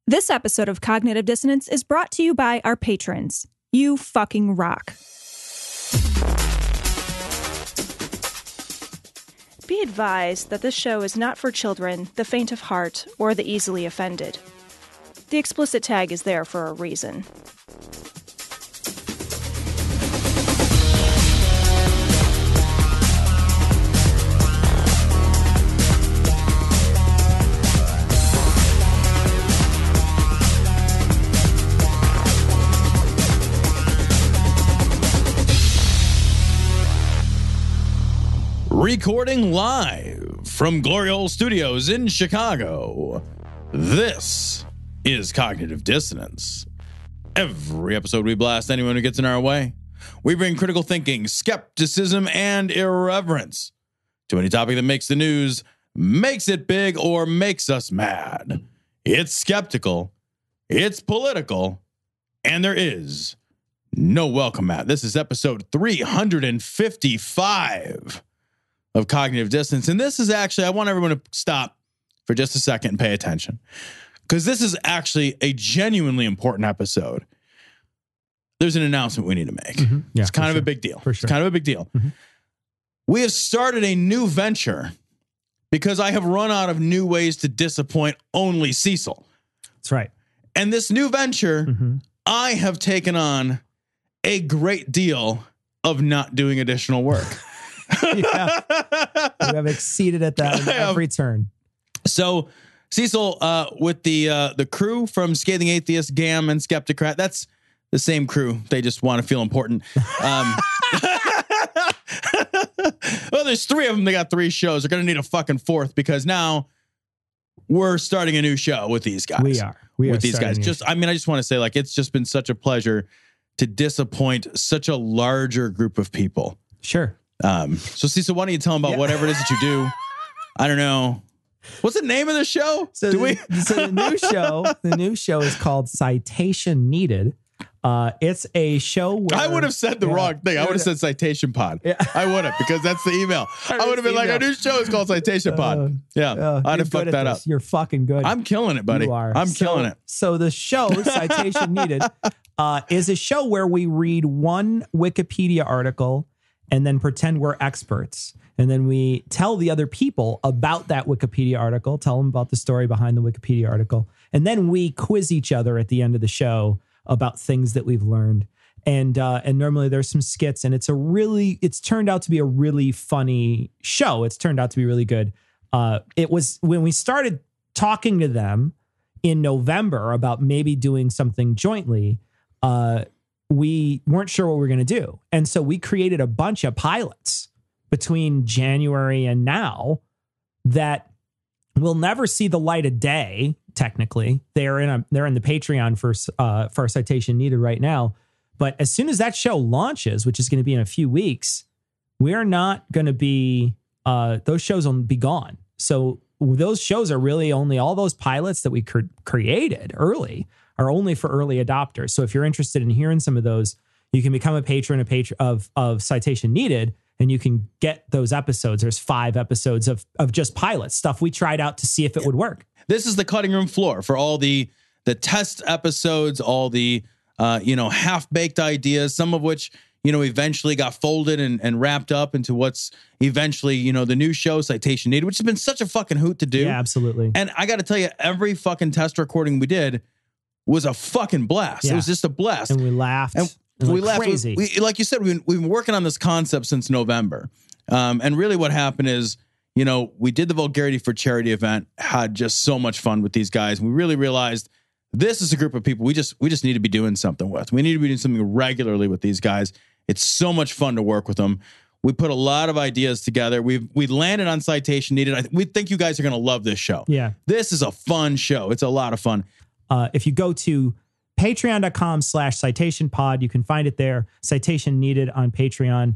This episode of Cognitive Dissonance is brought to you by our patrons. You fucking rock. Be advised that this show is not for children, the faint of heart, or the easily offended. The explicit tag is there for a reason. Recording live from Glory Hole Studios in Chicago, this is Cognitive Dissonance. Every episode we blast anyone who gets in our way. We bring critical thinking, skepticism, and irreverence to any topic that makes the news, makes it big, or makes us mad. It's skeptical, it's political, and there is no welcome mat. This is episode 355 of Cognitive Dissonance. And this is actually, I want everyone to stop for just a second and pay attention, because this is actually a genuinely important episode. There's an announcement we need to make. Mm-hmm. Yeah, it's kind of a big deal. For sure. It's kind of a big deal. Mm-hmm. We have started a new venture because I have run out of new ways to disappoint only Cecil. That's right. And this new venture, I have taken on a great deal of not doing additional work. Yeah. You have exceeded at that in every turn. So, Cecil, with the crew from Scathing Atheist, Gam, and Skeptocrat, that's the same crew. They just want to feel important. Well, there's three of them. They got three shows. They're going to need a fucking fourth because now we're starting a new show with these guys. We are with these guys. I just want to say, like, it's just been such a pleasure to disappoint such a larger group of people. Sure. So Cecil, why don't you tell them about whatever it is that you do? I don't know. What's the name of the show? So the new show is called Citation Needed. It's a show where I would have said the wrong thing. I would have said Citation Pod. Yeah. I would have, because that's the email. I would have been like, our new show is called Citation Pod. I'd have fucked that up. You're fucking good. I'm killing it, buddy. You are. I'm killing it. So the show, Citation Needed, is a show where we read one Wikipedia article and then pretend we're experts. And then we tell the other people about that Wikipedia article, tell them about the story behind the Wikipedia article. And then we quiz each other at the end of the show about things that we've learned. And normally there's some skits, and it's turned out to be a really funny show. It's turned out to be really good. It was when we started talking to them in November about maybe doing something jointly, we weren't sure what we were going to do. And so we created a bunch of pilots between January and now that will never see the light of day. Technically, they're in the Patreon for Citation Needed right now. But as soon as that show launches, which is going to be in a few weeks, we're not going to be, those shows will be gone. So those shows are really only, all those pilots that we created early are only for early adopters. So if you're interested in hearing some of those, you can become a patron of Citation Needed, and you can get those episodes. There's 5 episodes of just pilots, stuff we tried out to see if it would work. This is the cutting room floor for all the test episodes, all the half-baked ideas, some of which eventually got folded and wrapped up into what's eventually the new show, Citation Needed, which has been such a fucking hoot to do. Yeah, absolutely. And I got to tell you, every fucking test recording we did was a fucking blast. Yeah. It was just a blast, and we laughed. And we laughed. Crazy. We, like you said, we've been working on this concept since November, and really what happened is, we did the Vulgarity for Charity event, had just so much fun with these guys. We really realized this is a group of people we just need to be doing something with. We need to be doing something regularly with these guys. It's so much fun to work with them. We put a lot of ideas together. We landed on Citation Needed. We think you guys are going to love this show. Yeah. This is a fun show. It's a lot of fun. If you go to patreon.com/citationpod, you can find it there. Citation Needed on Patreon.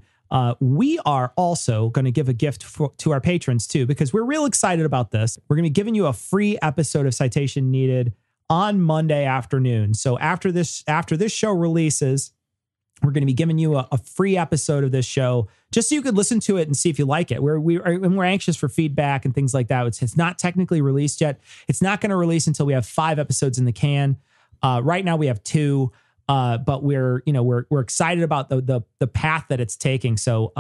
We are also going to give a gift to our patrons too, because we're real excited about this. We're going to be giving you a free episode of Citation Needed on Monday afternoon. So after this show releases, We're going to be giving you a free episode of this show just so you could listen to it and see if you like it. We're anxious for feedback and things like that. It's not technically released yet. It's not going to release until we have 5 episodes in the can. Right now we have 2, but we're excited about the path that it's taking. So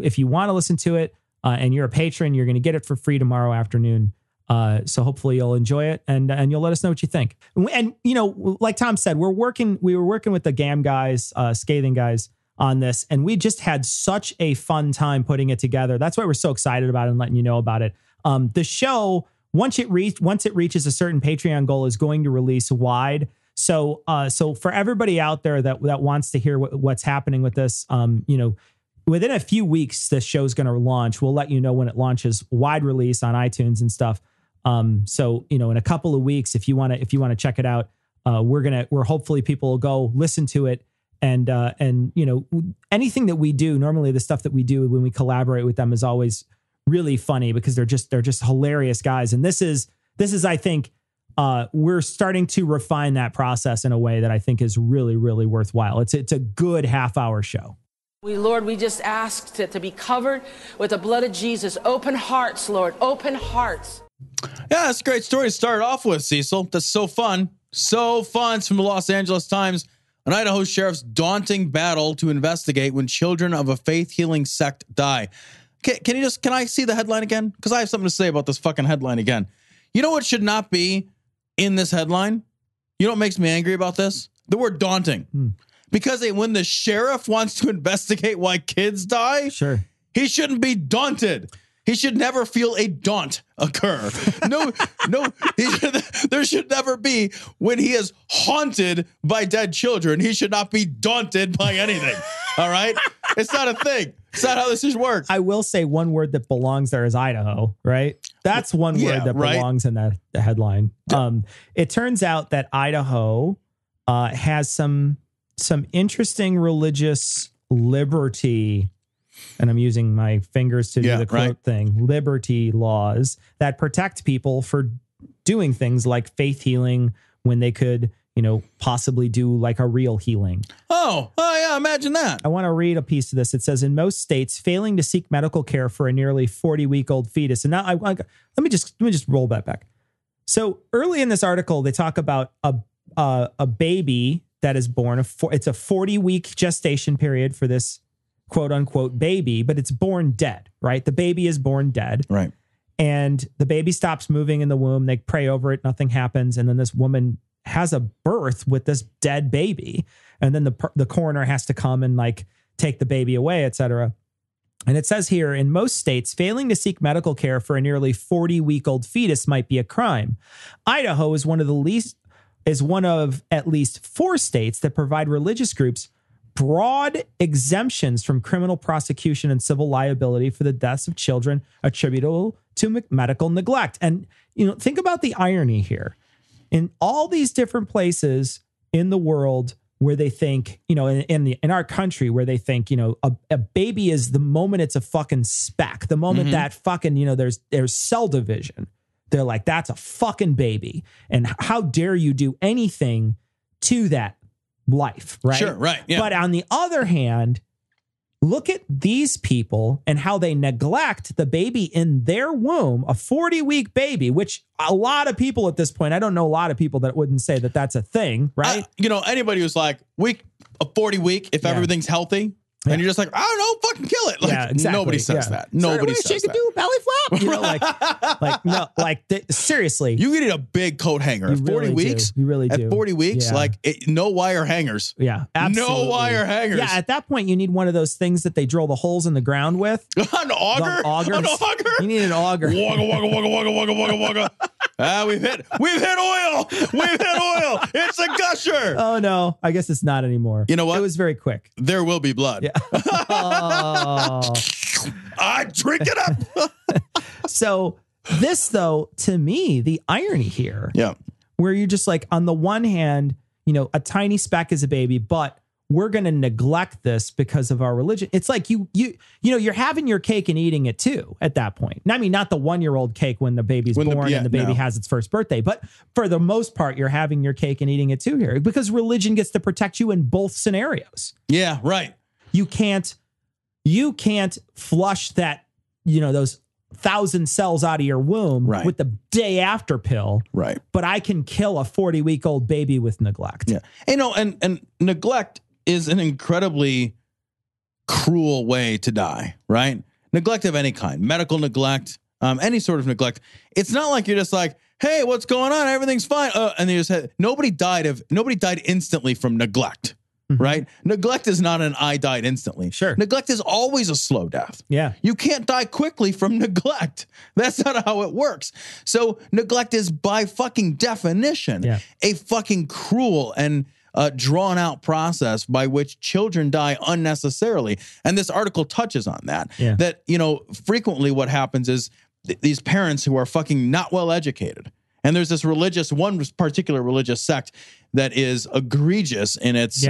if you want to listen to it and you're a patron, you're going to get it for free tomorrow afternoon. So hopefully you'll enjoy it and you'll let us know what you think. And, like Tom said, we were working with the GAM guys, Scathing guys on this, and we just had such a fun time putting it together. That's why we're so excited about it and letting you know about it. The show, once it reaches a certain Patreon goal, is going to release wide. So for everybody out there that wants to hear what's happening with this, within a few weeks, this show's going to launch. We'll let you know when it launches wide release on iTunes and stuff. So in a couple of weeks, if you want to check it out, we're hopefully people will go listen to it. And anything that we do, normally the stuff that we do when we collaborate with them is always really funny because they're just hilarious guys. And this is, I think, we're starting to refine that process in a way that I think is really, really worthwhile. It's a good half-hour show. Lord, we just ask to be covered with the blood of Jesus. Open hearts, Lord, open hearts. Yeah, that's a great story to start off with, Cecil. That's so fun. So fun. It's from the Los Angeles Times. An Idaho sheriff's daunting battle to investigate when children of a faith healing sect die. Can I see the headline again? Because I have something to say about this fucking headline again. You know what should not be in this headline? You know what makes me angry about this? The word daunting. Because when the sheriff wants to investigate why kids die, sure, he shouldn't be daunted. He should never feel a daunt occur. No, there should never be when he is haunted by dead children. He should not be daunted by anything. All right? It's not a thing. It's not how this should work. I will say one word that belongs there is Idaho, right? That's one word that belongs in the headline. It turns out that Idaho has some interesting religious liberty, and I'm using my fingers to do the quote thing, liberty laws that protect people for doing things like faith healing when they could, possibly do like a real healing. Oh yeah, imagine that. I want to read a piece of this. It says, in most states, failing to seek medical care for a nearly 40-week-old fetus. And now let me just roll that back. So early in this article, they talk about a baby that is born. It's a 40-week gestation period for this quote unquote baby, but it's born dead, right? The baby is born dead. Right. And the baby stops moving in the womb. They pray over it. Nothing happens. And then this woman has a birth with this dead baby. And then the coroner has to come and take the baby away, et cetera. And it says here, in most states, failing to seek medical care for a nearly 40-week-old fetus might be a crime. Idaho is one of at least 4 states that provide religious groups broad exemptions from criminal prosecution and civil liability for the deaths of children attributable to medical neglect. And, think about the irony here. In all these different places in the world where they think, in our country where they think, a baby is the moment it's a fucking speck, the moment that fucking, there's cell division. They're like, that's a fucking baby. And how dare you do anything to that life, right? Sure, right. Yeah. But on the other hand, look at these people and how they neglect the baby in their womb, a 40-week baby, which a lot of people at this point, I don't know a lot of people that wouldn't say that that's a thing, right? Anybody who's like, a 40-week, if everything's healthy, and you're just like, I don't know, fucking kill it. Exactly. Nobody says that. Nobody says she that. could do a belly flop. Seriously. You need a big coat hanger. At 40 weeks, you really do. At 40 weeks, no wire hangers. Yeah, absolutely. No wire hangers. Yeah, at that point, you need one of those things that they drill the holes in the ground with. An auger? An auger? You need an auger. Wugga, wugga, wugga, wugga, wugga, wugga. We've hit oil. We've hit oil. It's a gusher. Oh, no. I guess it's not anymore. You know what? It was very quick. There will be blood. Yeah. Oh. I drink it up. So this, though, to me, the irony here, yeah, where you're just like, on the one hand, a tiny speck is a baby, but we're going to neglect this because of our religion. It's like you're having your cake and eating it too at that point. I mean, not the 1-year-old cake when the baby's born and the baby has its first birthday, but for the most part, you're having your cake and eating it too here because religion gets to protect you in both scenarios. Yeah, right. You can't flush that, those 1,000 cells out of your womb with the day after pill. Right. But I can kill a 40-week-old baby with neglect. Yeah. And neglect is an incredibly cruel way to die, right? Neglect of any kind, medical neglect, any sort of neglect. It's not like you're just like, hey, what's going on? Everything's fine. And they just had, nobody died instantly from neglect. Right? Neglect is not an I died instantly. Sure. Neglect is always a slow death. Yeah. You can't die quickly from neglect. That's not how it works. So neglect is by fucking definition a fucking cruel and drawn out process by which children die unnecessarily. And this article touches on that. Yeah. That, frequently what happens is these parents who are fucking not well educated. And there's this one particular religious sect that is egregious in its,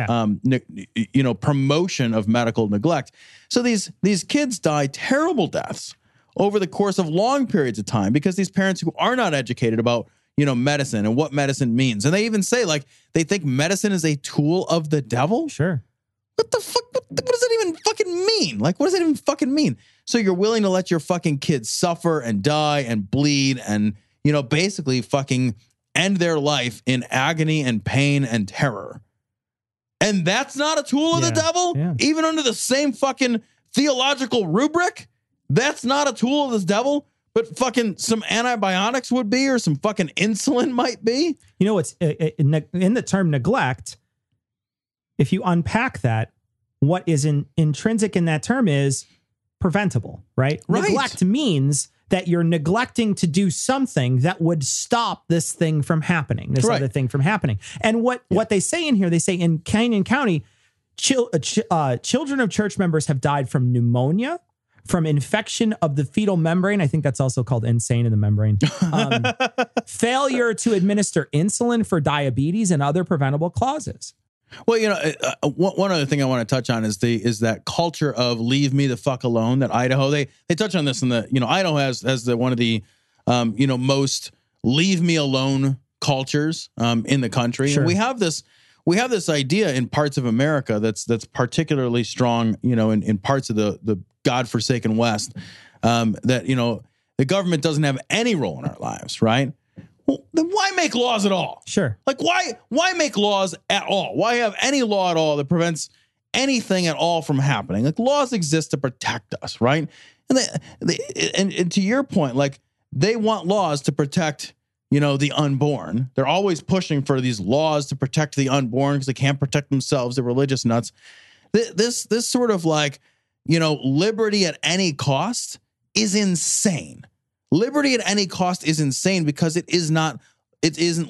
promotion of medical neglect. So these kids die terrible deaths over the course of long periods of time because these parents who are not educated about, medicine and what medicine means. And they even say, like, they think medicine is a tool of the devil. Sure. What the fuck? What does that even fucking mean? Like, what does that even fucking mean? So you're willing to let your fucking kids suffer and die and bleed and, basically fucking end their life in agony and pain and terror. And that's not a tool of the devil? Yeah. Even under the same fucking theological rubric? That's not a tool of the devil? But fucking some antibiotics would be, or some fucking insulin might be? It's in the term neglect, if you unpack that, what is intrinsic in that term is preventable, right? Neglect means that you're neglecting to do something that would stop this thing from happening, other thing from happening. And what they say in here, they say in Canyon County, children of church members have died from pneumonia, from infection of the fetal membrane. I think that's also called insane in the membrane. Failure to administer insulin for diabetes and other preventable causes. Well, one other thing I want to touch on is that culture of leave me the fuck alone that Idaho, they touch on this in the, Idaho has one of the, most leave me alone cultures in the country. Sure. And we have this idea in parts of America that's particularly strong, in parts of the godforsaken West, that, the government doesn't have any role in our lives, right? Well, then why make laws at all? Sure. Like, why make laws at all? Why have any law at all that prevents anything at all from happening? Like, laws exist to protect us, right? And and to your point, like, they want laws to protect, the unborn. They're always pushing for these laws to protect the unborn because they can't protect themselves. They're religious nuts. This sort of like, liberty at any cost is insane. Liberty at any cost is insane because it isn't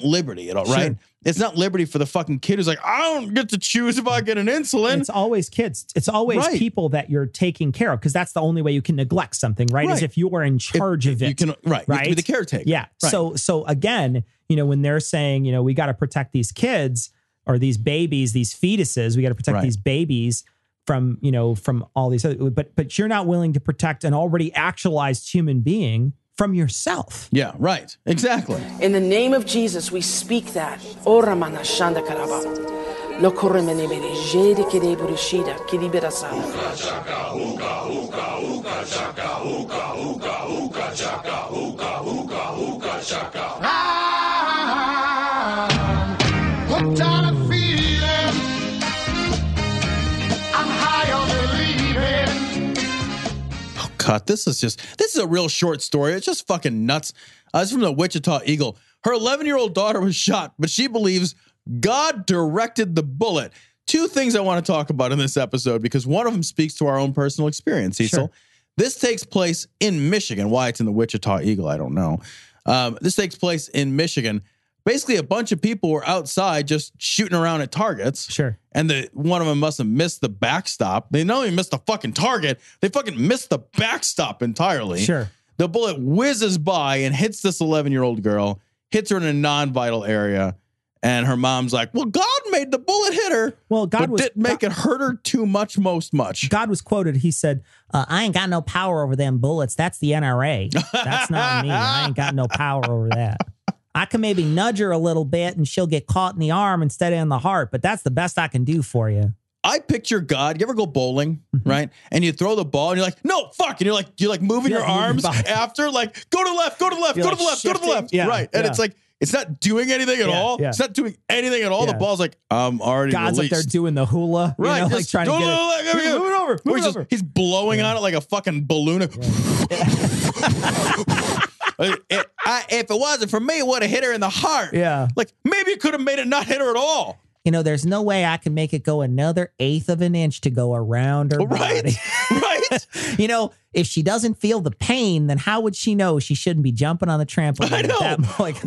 liberty at all, right? Sure. It's not liberty for the fucking kid who's like, I don't get to choose if I get an insulin. It's always kids. It's always people that you're taking care of because that's the only way you can neglect something, right? Is if you are in charge of it. You can, right? You have to be the caretaker. Yeah. Right. So again, when they're saying, we got to protect these kids or these babies, these fetuses, we got to protect these babies from, from all these other, but you're not willing to protect an already actualized human being from yourself. Yeah, right. Exactly. In the name of Jesus, we speak that. God, this is a real short story. It's just fucking nuts. It's from the Wichita Eagle. Her 11-year-old daughter was shot, but she believes God directed the bullet. Two things I want to talk about in this episode because one of them speaks to our own personal experience, Cecil. Sure. This takes place in Michigan. Why it's in the Wichita Eagle, I don't know. This takes place in Michigan. Basically, a bunch of people were outside just shooting around at targets. Sure. And one of them must have missed the backstop. They not only missed the fucking target, they fucking missed the backstop entirely. Sure. The bullet whizzes by and hits this 11-year-old girl, hits her in a non-vital area, And her mom's like, well, God made the bullet hit her. Well, God didn't make it hurt her too much, much. God was quoted. He said, I ain't got no power over them bullets. That's the NRA. That's not me. I ain't got no power over that. I can maybe nudge her a little bit and she'll get caught in the arm instead of in the heart, but that's the best I can do for you. I picture God. You ever go bowling, right? And you throw the ball and you're like, no, fuck. And you're like moving your arms after, like, go to the left, go to the left, go to the left, go to the left. Yeah, right. And it's like, it's not doing anything at all. Yeah. It's not doing anything at all. The ball's like, I'm already God's released. like they're doing the hula, right? You know, like trying to get it. Move it over. He's blowing on it like a fucking balloon. If it wasn't for me, it would have hit her in the heart. Yeah. Like, maybe it could have made it not hit her at all. You know, there's no way I can make it go another 1/8 of an inch to go around her body. Right. You know, if she doesn't feel the pain, then how would she know she shouldn't be jumping on the trampoline? I know.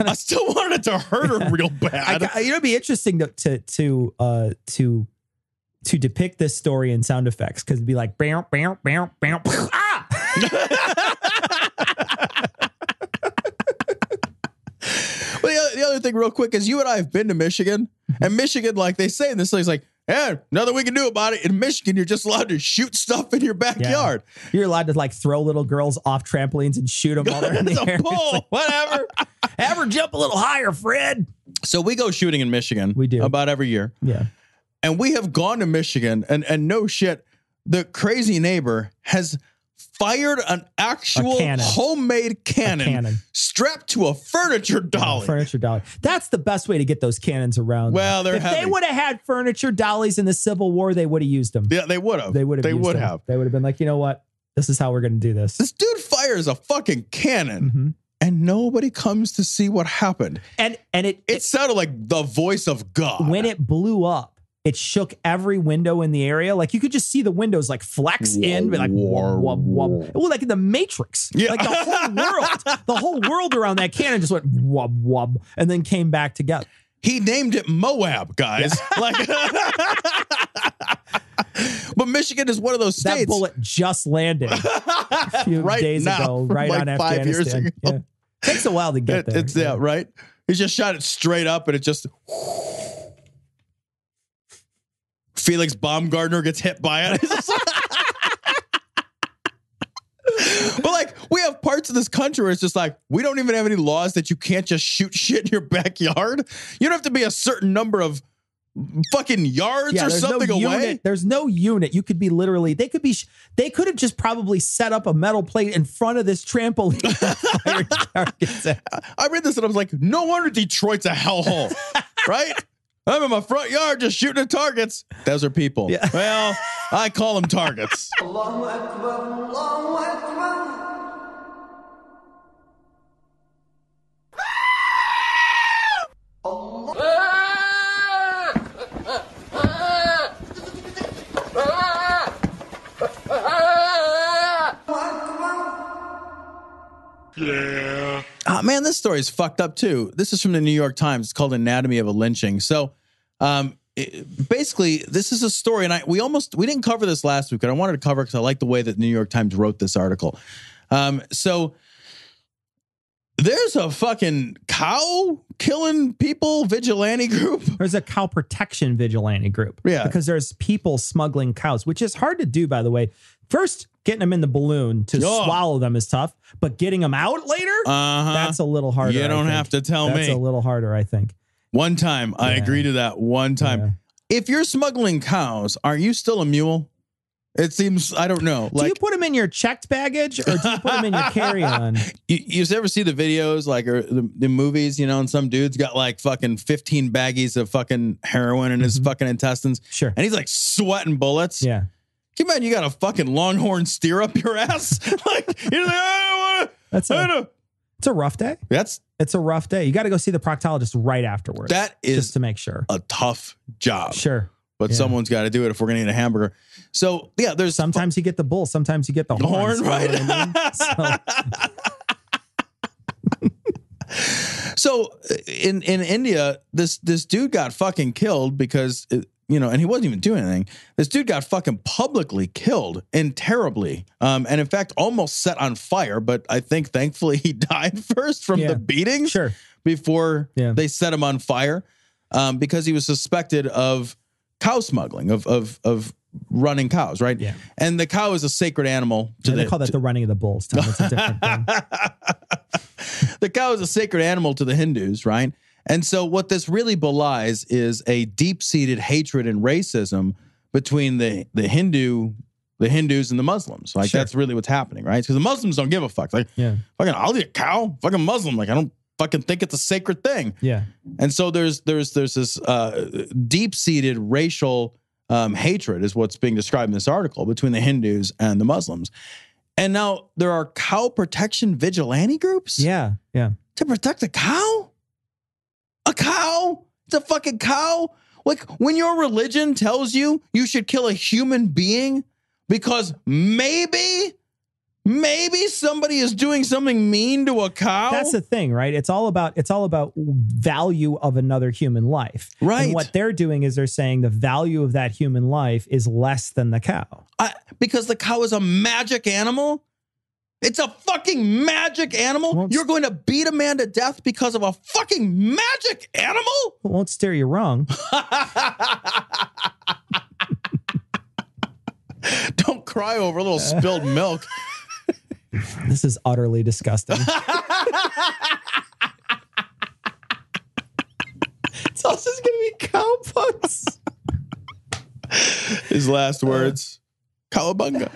I still wanted it to hurt her real bad. It'd be interesting to depict this story in sound effects, because it'd be like, bam, bam, bam, bam, ah! Well, the other thing real quick is you and I have been to Michigan, and Michigan, like they say in this place, like, yeah, nothing we can do about it. In Michigan, you're just allowed to shoot stuff in your backyard. Yeah. You're allowed to like throw little girls off trampolines and shoot them while they're in the air. Like, whatever. Have her jump a little higher, Fred. So we go shooting in Michigan. We do. About every year. Yeah. And we have gone to Michigan, and no shit, the crazy neighbor has fired an actual homemade cannon strapped to a furniture dolly. Furniture dolly. That's the best way to get those cannons around. Well, they're if heavy. They would have had furniture dollies in the Civil War, they would have used them. Yeah, they would have. They would have. They would have been like, you know what? This is how we're going to do this. This dude fires a fucking cannon, and nobody comes to see what happened. And it sounded like the voice of God. When it blew up, it shook every window in the area. Like you could just see the windows like flex in, like wub, wub, wub. Well, like in the Matrix. Yeah. Like the whole world around that cannon just went wub, wub, and then came back together. He named it Moab, guys. Yeah. Like, but Michigan is one of those states. That bullet just landed a few days ago, right like on 5 years ago. Yeah. Takes a while to get there. It's right. He just shot it straight up, and it just. Felix Baumgartner gets hit by it. But like, we have parts of this country where it's just like, we don't even have any laws that you can't just shoot shit in your backyard. You don't have to be a certain number of fucking yards or something away. There's no unit. You could be literally, they could have just probably set up a metal plate in front of this trampoline. I read this and I was like, no wonder Detroit's a hellhole, right? I'm in my front yard just shooting at targets. Those are people. Yeah. Well, I call them targets. Allahu Akbar, Allahu Akbar. Yeah. Oh, man, this story is fucked up too. This is from the New York Times. It's called Anatomy of a Lynching. So basically, this is a story, and we didn't cover this last week, but I wanted to cover it because I like the way that the New York Times wrote this article. So there's a fucking cow killing people vigilante group. There's a cow protection vigilante group. Yeah. Because there's people smuggling cows, which is hard to do, by the way. First, getting them in the balloon to swallow them is tough, but getting them out later, that's a little harder. You don't have to tell me. That's a little harder, I think. One time, I agree to that one time. Yeah. If you're smuggling cows, are you still a mule? It seems, I don't know. Do you put them in your checked baggage or do you put them in your carry-on? You ever see the videos, like, or the movies, you know, and some dude's got like fucking 15 baggies of fucking heroin in his fucking intestines. Sure. And he's like sweating bullets. Yeah. Can you imagine you got a fucking longhorn steer up your ass? Like, you're like, I don't want to. It's a rough day. It's a rough day. You got to go see the proctologist right afterwards. That is just to make sure. A tough job. Sure. But someone's got to do it if we're going to eat a hamburger. So, yeah, there's sometimes you get the bull, sometimes you get the horn, right? You know what I mean? So in India, this dude got fucking killed because and he wasn't even doing anything. This dude got fucking publicly killed and terribly. And in fact, almost set on fire. But I think thankfully he died first from the beatings. Sure. Before they set him on fire. because he was suspected of cow smuggling, of running cows, right? Yeah. And the cow is a sacred animal. They call that the running of the bulls, Tom. It's a different thing. The cow is a sacred animal to the Hindus, right? And so what this really belies is a deep-seated hatred and racism between the Hindus and the Muslims. Like, Sure. that's really what's happening, right? Because the Muslims don't give a fuck. Like, Yeah. fucking, I'll eat a cow. Fucking Muslim. Like, I don't fucking think it's a sacred thing. Yeah. And so there's this deep-seated racial hatred is what's being described in this article between the Hindus and the Muslims. And now there are cow protection vigilante groups Yeah. Yeah. to protect a cow? A cow? It's a fucking cow? Like, when your religion tells you you should kill a human being because maybe somebody is doing something mean to a cow? That's the thing, right? It's all about value of another human life. Right. And what they're doing is they're saying the value of that human life is less than the cow. Because the cow is a magic animal? It's a fucking magic animal? Well, You're going to beat a man to death because of a fucking magic animal? It won't steer you wrong. Don't cry over a little spilled milk. This is utterly disgusting. It's all just going to be cowpucks. His last words, cowabunga.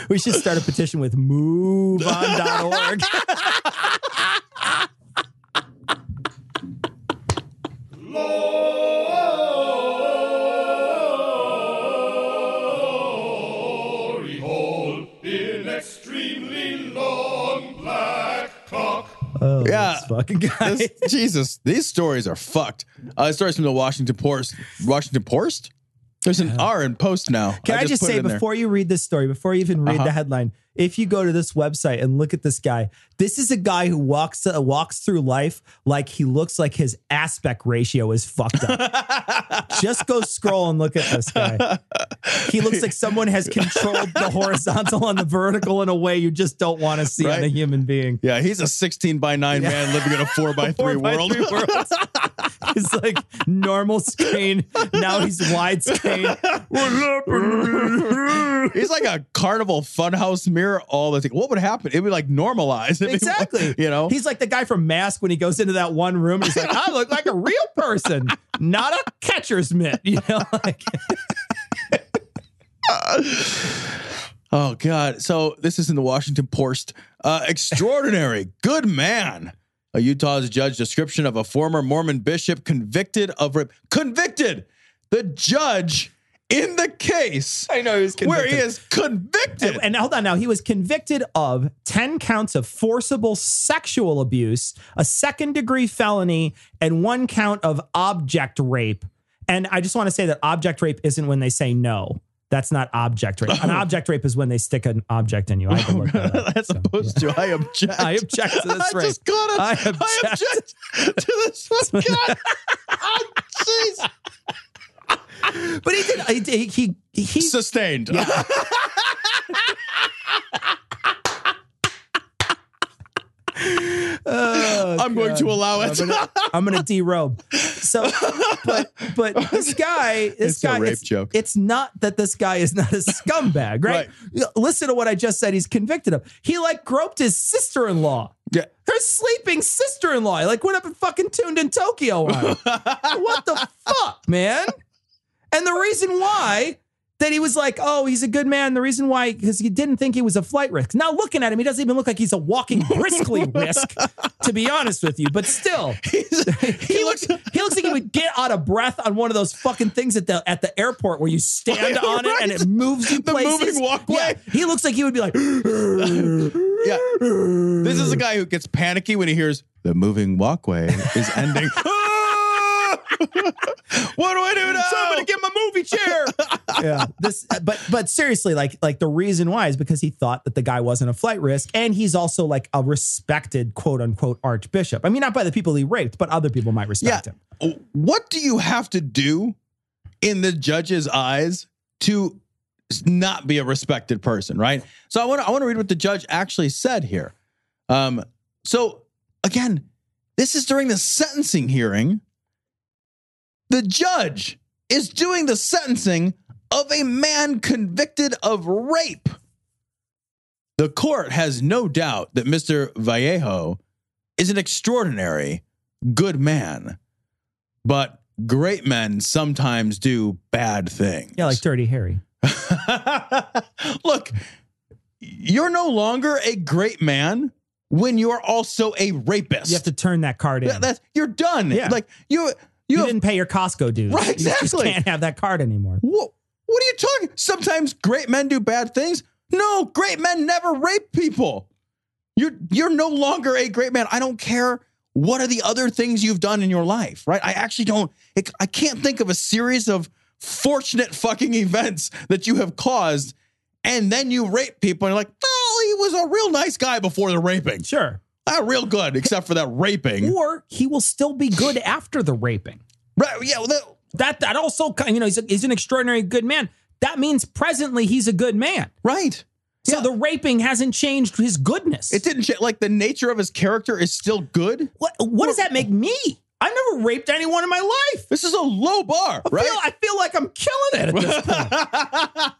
We should start a petition with moveon.org. Glory hole in extremely long black cock. Oh, Yeah. this fucking guy. Jesus, these stories are fucked. Stories from the Washington Post. Washington Post? There's an R in Post now. Can I just put it say, in there. before you read this story, before you even read the headline, if you go to this website and look at this guy, this is a guy who walks through life like he looks like his aspect ratio is fucked up. Just go scroll and look at this guy. He looks like someone has controlled the horizontal and the vertical in a way you just don't want to see on a human being. Yeah, he's a 16:9 man living in a 4:3 world. 4x3 world. He's like normal screen. Now he's widescreen. He's like a carnival funhouse mirror all the time. What would happen? It would like normalize. Exactly. You know? He's like the guy from Mask when he goes into that one room and he's like, I look like a real person, not a catcher's mitt. You know, like Oh, God. So this is in the Washington Post. Extraordinary. Good man. A Utah's judge description of a former Mormon bishop convicted of rape. Convicted. The judge in the case. I know he was where convicted. he is convicted. And hold on now. He was convicted of 10 counts of forcible sexual abuse, a 2nd-degree felony, and 1 count of object rape. And I just want to say that object rape isn't when they say no. That's not object rape. An object rape is when they stick an object in you. I can look that up. As opposed to I object. I object to this I rape. just got it. I I object to this one. God. Oh, jeez. But he Sustained. Yeah. I'm going to allow it. I'm gonna derobe. So, but this guy, It's a rape joke. It's not that this guy is not a scumbag, right? Listen to what I just said. He's convicted of. He like groped his sister-in-law. Yeah. Her sleeping sister-in-law. He like went up and fucking tuned in Tokyo on her. What the fuck, man? And the reason why that he was like, oh, he's a good man. The reason why, because he didn't think he was a flight risk. Now looking at him, he doesn't even look like he's a walking briskly risk, to be honest with you. But still, he looks like he would get out of breath on one of those fucking things at the airport where you stand on it and it moves you places. The moving walkway. Yeah, he looks like he would be like, Yeah. This is a guy who gets panicky when he hears the moving walkway is ending. What do I do now? somebody get my movie chair. Yeah. But seriously, like the reason why is because he thought that the guy wasn't a flight risk, and he's also like a respected quote unquote archbishop. I mean, not by the people he raped, but other people might respect him. What do you have to do in the judge's eyes to not be a respected person, right? So I want to read what the judge actually said here. So again, This is during the sentencing hearing. The judge is doing the sentencing of a man convicted of rape. The court has no doubt that Mr. Vallejo is an extraordinary, good man, but great men sometimes do bad things. Yeah, like Dirty Harry. Look, you're no longer a great man when you're also a rapist. You have to turn that card in. You're done. Yeah. Like you didn't pay your Costco dues. Right, exactly. You just can't have that card anymore. What are you talking? Sometimes great men do bad things. No, great men never rape people. You're no longer a great man. I don't care what are the other things you've done in your life, right? I actually don't. I can't think of a series of fortunate fucking events that you have caused, and then you rape people, and you're like, oh, he was a real nice guy before the raping. Sure. Real good, except for that raping. Or he will still be good after the raping. Right, yeah. Well, that also, he's an extraordinary good man. That means presently he's a good man. Right. So the raping hasn't changed his goodness. It didn't change. Like, the nature of his character is still good. What does that make me? I've never raped anyone in my life. This is a low bar, right? I feel like I'm killing it at this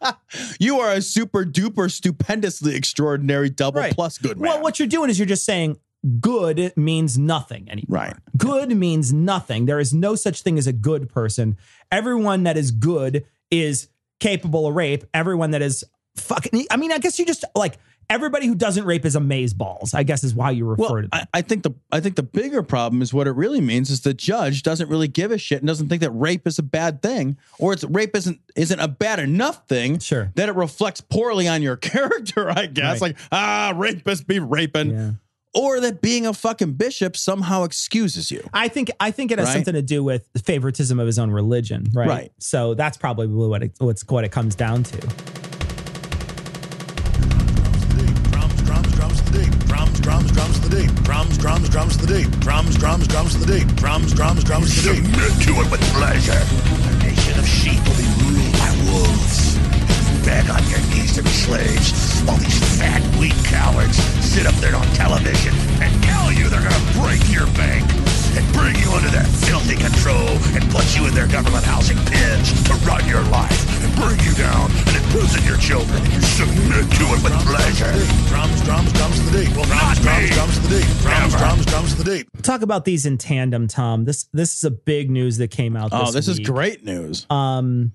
point. You are a super duper stupendously extraordinary double plus good man. Well, what you're doing is you're just saying good means nothing anymore. Right. Good means nothing. There is no such thing as a good person. Everyone that is good is capable of rape. Everyone that is fucking, I mean, I guess you just like everybody who doesn't rape is amazeballs, I guess is why you refer to them. I think the bigger problem is what it really means is the judge doesn't really give a shit and doesn't think that rape is a bad thing, or rape isn't a bad enough thing. Sure. That it reflects poorly on your character, I guess. Right. Like, rapists be raping. Yeah. Or that being a fucking bishop somehow excuses you. I think it has something to do with favoritism of his own religion, right? Right. So that's probably what it comes down to. Drums to the date. Drums to the date. Drums to the date. Drums to the date. Drums to the date. Submit to it with pleasure. A nation of sheep will be ruled by wolves. Beg on your knees to be slaves. While these fat, weak cowards sit up there on television and tell you they're gonna break your bank and bring you under their filthy control and put you in their government housing pens to run your life and bring you down and imprison your children. Submit to it with pleasure. Drums to the date. Well, not me. Drums to the date. Drums to the date. Talk about these in tandem, Tom. This is a big news that came out this week. Is great news. On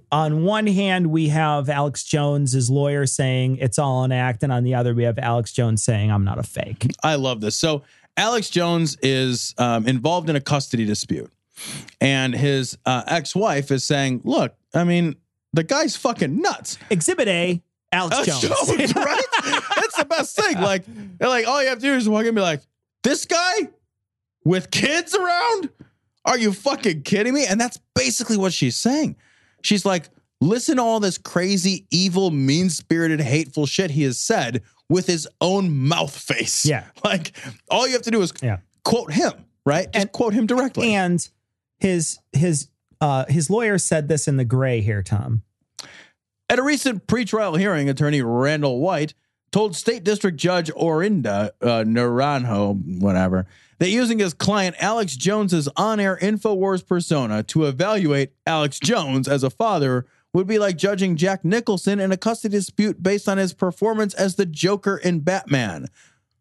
one hand, we have Alex Jones' lawyer saying it's all an act, and on the other, we have Alex Jones saying I'm not a fake. I love this. So Alex Jones is involved in a custody dispute, and his ex-wife is saying, look, I mean, the guy's fucking nuts. Exhibit A, Alex Jones. Right? That's the best thing. Like, they're like, all you have to do is walk in and be like, this guy with kids around? Are you fucking kidding me? And that's basically what she's saying. She's like, listen to all this crazy, evil, mean-spirited, hateful shit he has said with his own mouth face. Yeah. Like, all you have to do is quote him, right? Just quote him directly. And his lawyer said this in the gray here, Tom. At a recent pretrial hearing, attorney Randall White told State District Judge Orinda Naranjo, whatever, that using his client Alex Jones's on-air InfoWars persona to evaluate Alex Jones as a father would be like judging Jack Nicholson in a custody dispute based on his performance as the Joker in Batman.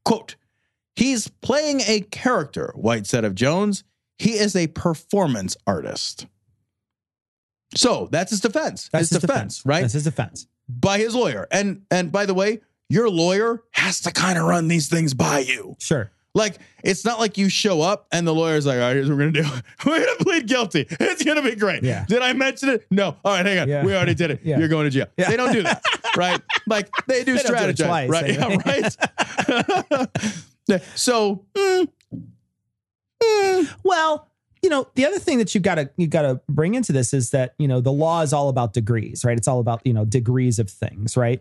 Quote, he's playing a character, White said of Jones. He is a performance artist. So that's his defense. That's his defense, right? That's his defense. By his lawyer. And by the way, your lawyer has to kind of run these things by you. Sure. Like, it's not like you show up and the lawyer's like, all right, here's what we're going to do. We're going to plead guilty. It's going to be great. Yeah. Did I mention it? No. All right, hang on. Yeah. We already did it. Yeah. You're going to jail. Yeah. They don't do that, right? Like, they do strategize, right? Yeah, right. Yeah, so, Well, the other thing that you gotta bring into this is that, the law is all about degrees, right? It's all about, degrees of things, right?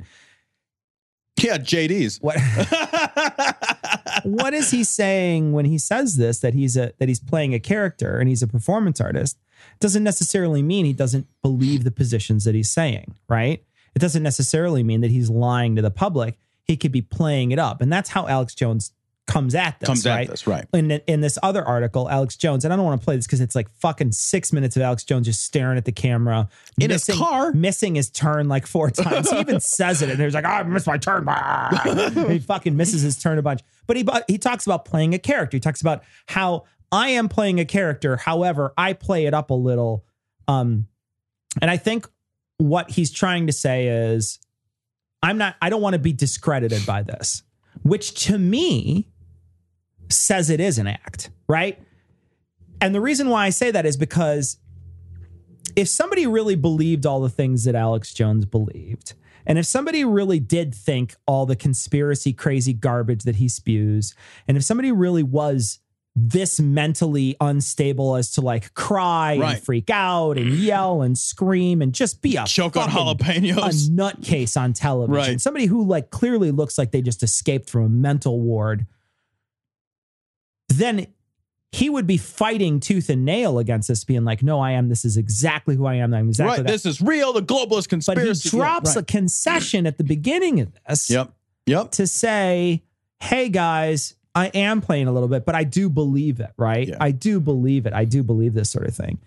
Yeah, JD's. What is he saying when he says this, that he's playing a character and he's a performance artist? Doesn't necessarily mean he doesn't believe the positions that he's saying, right? It doesn't necessarily mean that he's lying to the public. He could be playing it up. And that's how Alex Jones comes at this, right? In this other article, Alex Jones, and I don't want to play this because it's like fucking 6 minutes of Alex Jones just staring at the camera in his car, missing his turn like 4 times. He even says it, and he's like, "I missed my turn." And he fucking misses his turn a bunch. But he talks about playing a character. He talks about how I am playing a character. However, I play it up a little. And I think what he's trying to say is, I don't want to be discredited by this, which to me says it is an act, right? And the reason why I say that is because if somebody really believed all the things that Alex Jones believed, and if somebody really did think all the conspiracy crazy garbage that he spews, and if somebody really was this mentally unstable as to like cry and freak out and yell and scream and just be a choke on jalapenos, a nutcase on television, somebody who like clearly looks like they just escaped from a mental ward, then he would be fighting tooth and nail against this, being like, no, this is exactly who I am. I'm exactly that. This is real, the globalist conspiracy. But he drops a concession at the beginning of this to say, hey guys, I am playing a little bit, but I do believe it, right? Yeah. I do believe it. I do believe this sort of thing.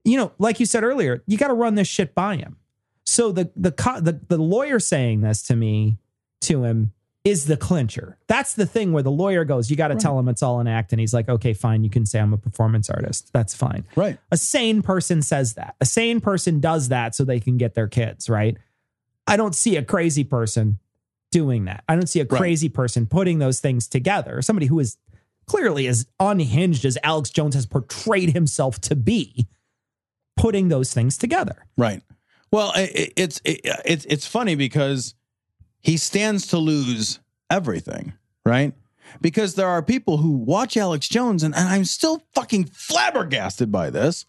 You know, like you said earlier, you got to run this shit by him. So the lawyer saying this to him is the clincher. That's the thing where the lawyer goes, you got to tell him it's all an act. And he's like, okay, fine. You can say I'm a performance artist. That's fine. Right. A sane person says that. A sane person does that so they can get their kids, right? I don't see a crazy person doing that. I don't see a crazy person putting those things together. Somebody who is clearly as unhinged as Alex Jones has portrayed himself to be, putting those things together. Right. Well, it's funny because he stands to lose everything, right? Because there are people who watch Alex Jones, and I'm still fucking flabbergasted by this,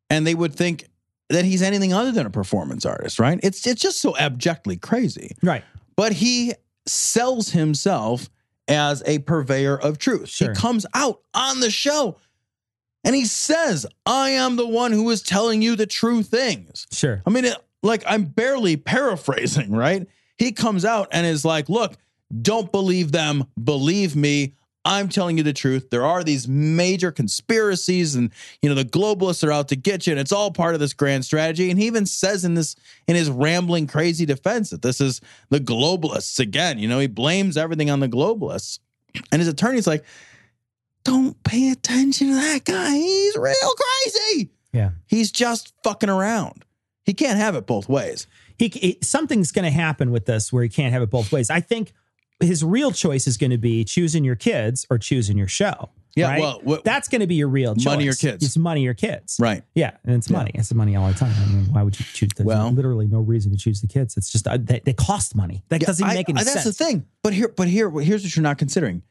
and they would think that he's anything other than a performance artist, right? It's just so abjectly crazy. Right. But he sells himself as a purveyor of truth. Sure. He comes out on the show and he says, I am the one who is telling you the true things. Sure. I mean, I'm barely paraphrasing, right? He comes out and is like, look, don't believe them. Believe me. I'm telling you the truth. There are these major conspiracies and, the globalists are out to get you. And it's all part of this grand strategy. And he even says in his rambling, crazy defense that this is the globalists again. He blames everything on the globalists. And his attorney's like, don't pay attention to that guy. He's real crazy. Yeah. He's just fucking around. He can't have it both ways. Something's going to happen with this where he can't have it both ways. I think his real choice is going to be choosing your kids or choosing your show. Yeah, right? well, that's going to be your real choice. Money or kids. It's money or kids. Right. Yeah, and it's money. It's money all the time. I mean, why would you choose? There's literally no reason to choose the kids. It's just they cost money. That doesn't even make any sense. That's the thing. But here's what you're not considering.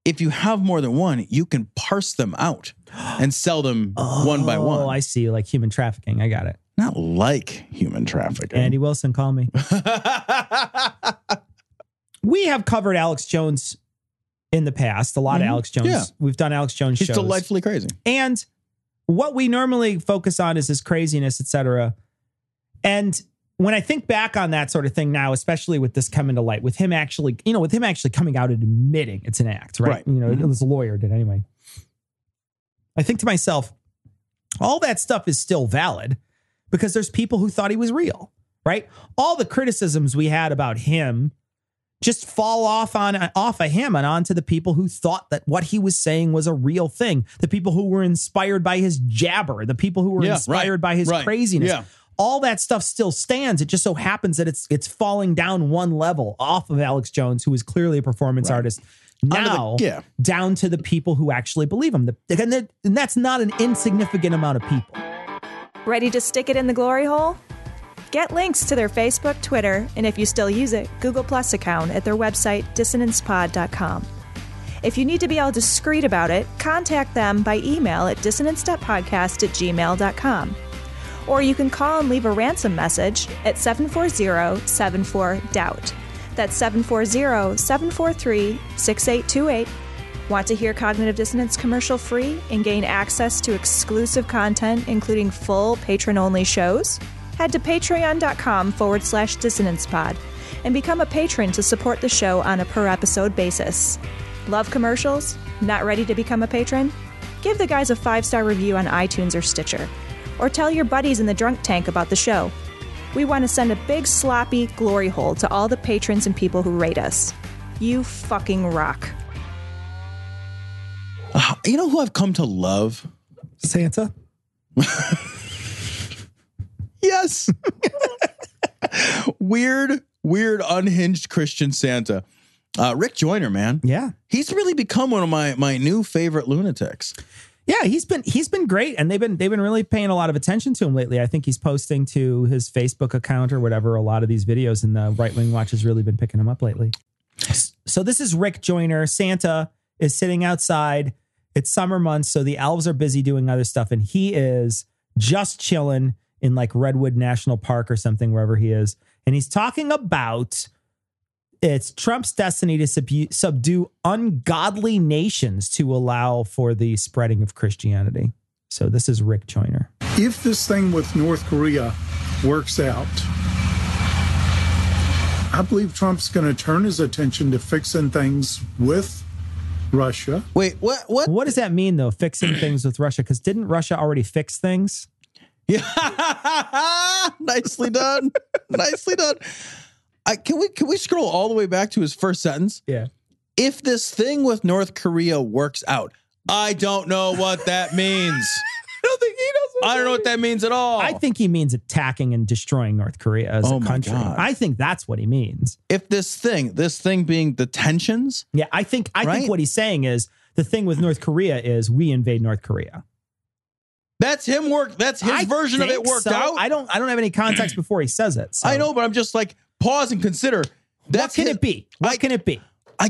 If you have more than one, you can parse them out and sell them one by one. Oh, I see. Like human trafficking. I got it. Not like human trafficking. Andy Wilson, call me. We have covered Alex Jones in the past, a lot of Alex Jones. Yeah. We've done Alex Jones shows. He's delightfully crazy. And what we normally focus on is his craziness, etc. And when I think back on that sort of thing now, especially with this coming to light, with him actually coming out and admitting it's an act, right? His lawyer did anyway. I think to myself, all that stuff is still valid because there's people who thought he was real, right? All the criticisms we had about him just fall off of him and onto the people who thought that what he was saying was a real thing. The people who were inspired by his jabber, the people who were inspired by his craziness. Yeah. All that stuff still stands. It just so happens that it's falling down one level off of Alex Jones, who is clearly a performance artist, now down to the people who actually believe him. And that's not an insignificant amount of people. Ready to stick it in the glory hole? Get links to their Facebook, Twitter, and if you still use it, Google Plus account at their website, dissonancepod.com. If you need to be all discreet about it, contact them by email at dissonance.podcast@gmail.com. Or you can call and leave a ransom message at 740-74-DOUBT. That's 740-743-6828. Want to hear Cognitive Dissonance commercial free and gain access to exclusive content, including full patron-only shows? Head to patreon.com/dissonancepod and become a patron to support the show on a per-episode basis. Love commercials? Not ready to become a patron? Give the guys a 5-star review on iTunes or Stitcher. Or tell your buddies in the drunk tank about the show. We want to send a big sloppy glory hole to all the patrons and people who rate us. You fucking rock. You know who I've come to love? Santa? Yes. Weird, unhinged Christian Santa. Rick Joyner, man. Yeah. He's really become one of my new favorite lunatics. Yeah, he's been great, and they've been really paying a lot of attention to him lately. I think he's posting to his Facebook account or whatever a lot of these videos, and the Right Wing Watch has really been picking him up lately. So this is Rick Joyner. Santa is sitting outside. It's summer months, so the elves are busy doing other stuff, and he is just chilling in like Redwood National Park or something, wherever he is. And he's talking about it's Trump's destiny to subdue ungodly nations to allow for the spreading of Christianity. So this is Rick Joyner. If this thing with North Korea works out, I believe Trump's going to turn his attention to fixing things with Russia. Wait, what? What does that mean, though, fixing things with Russia? Because didn't Russia already fix things? Yeah. Nicely done. Nicely done. Can we scroll all the way back to his first sentence? Yeah. If this thing with North Korea works out, I don't know what that means. I don't think he knows. I don't know what that means at all. I think he means attacking and destroying North Korea as a country. God. I think that's what he means. If this thing being the tensions. Yeah, I think Right? what he's saying is the thing with North Korea is we invade North Korea. That's him work. That's his version of it worked out. I don't have any context before he says it. So. I know, but I'm just like, pause and consider. What can it be? What can it be? I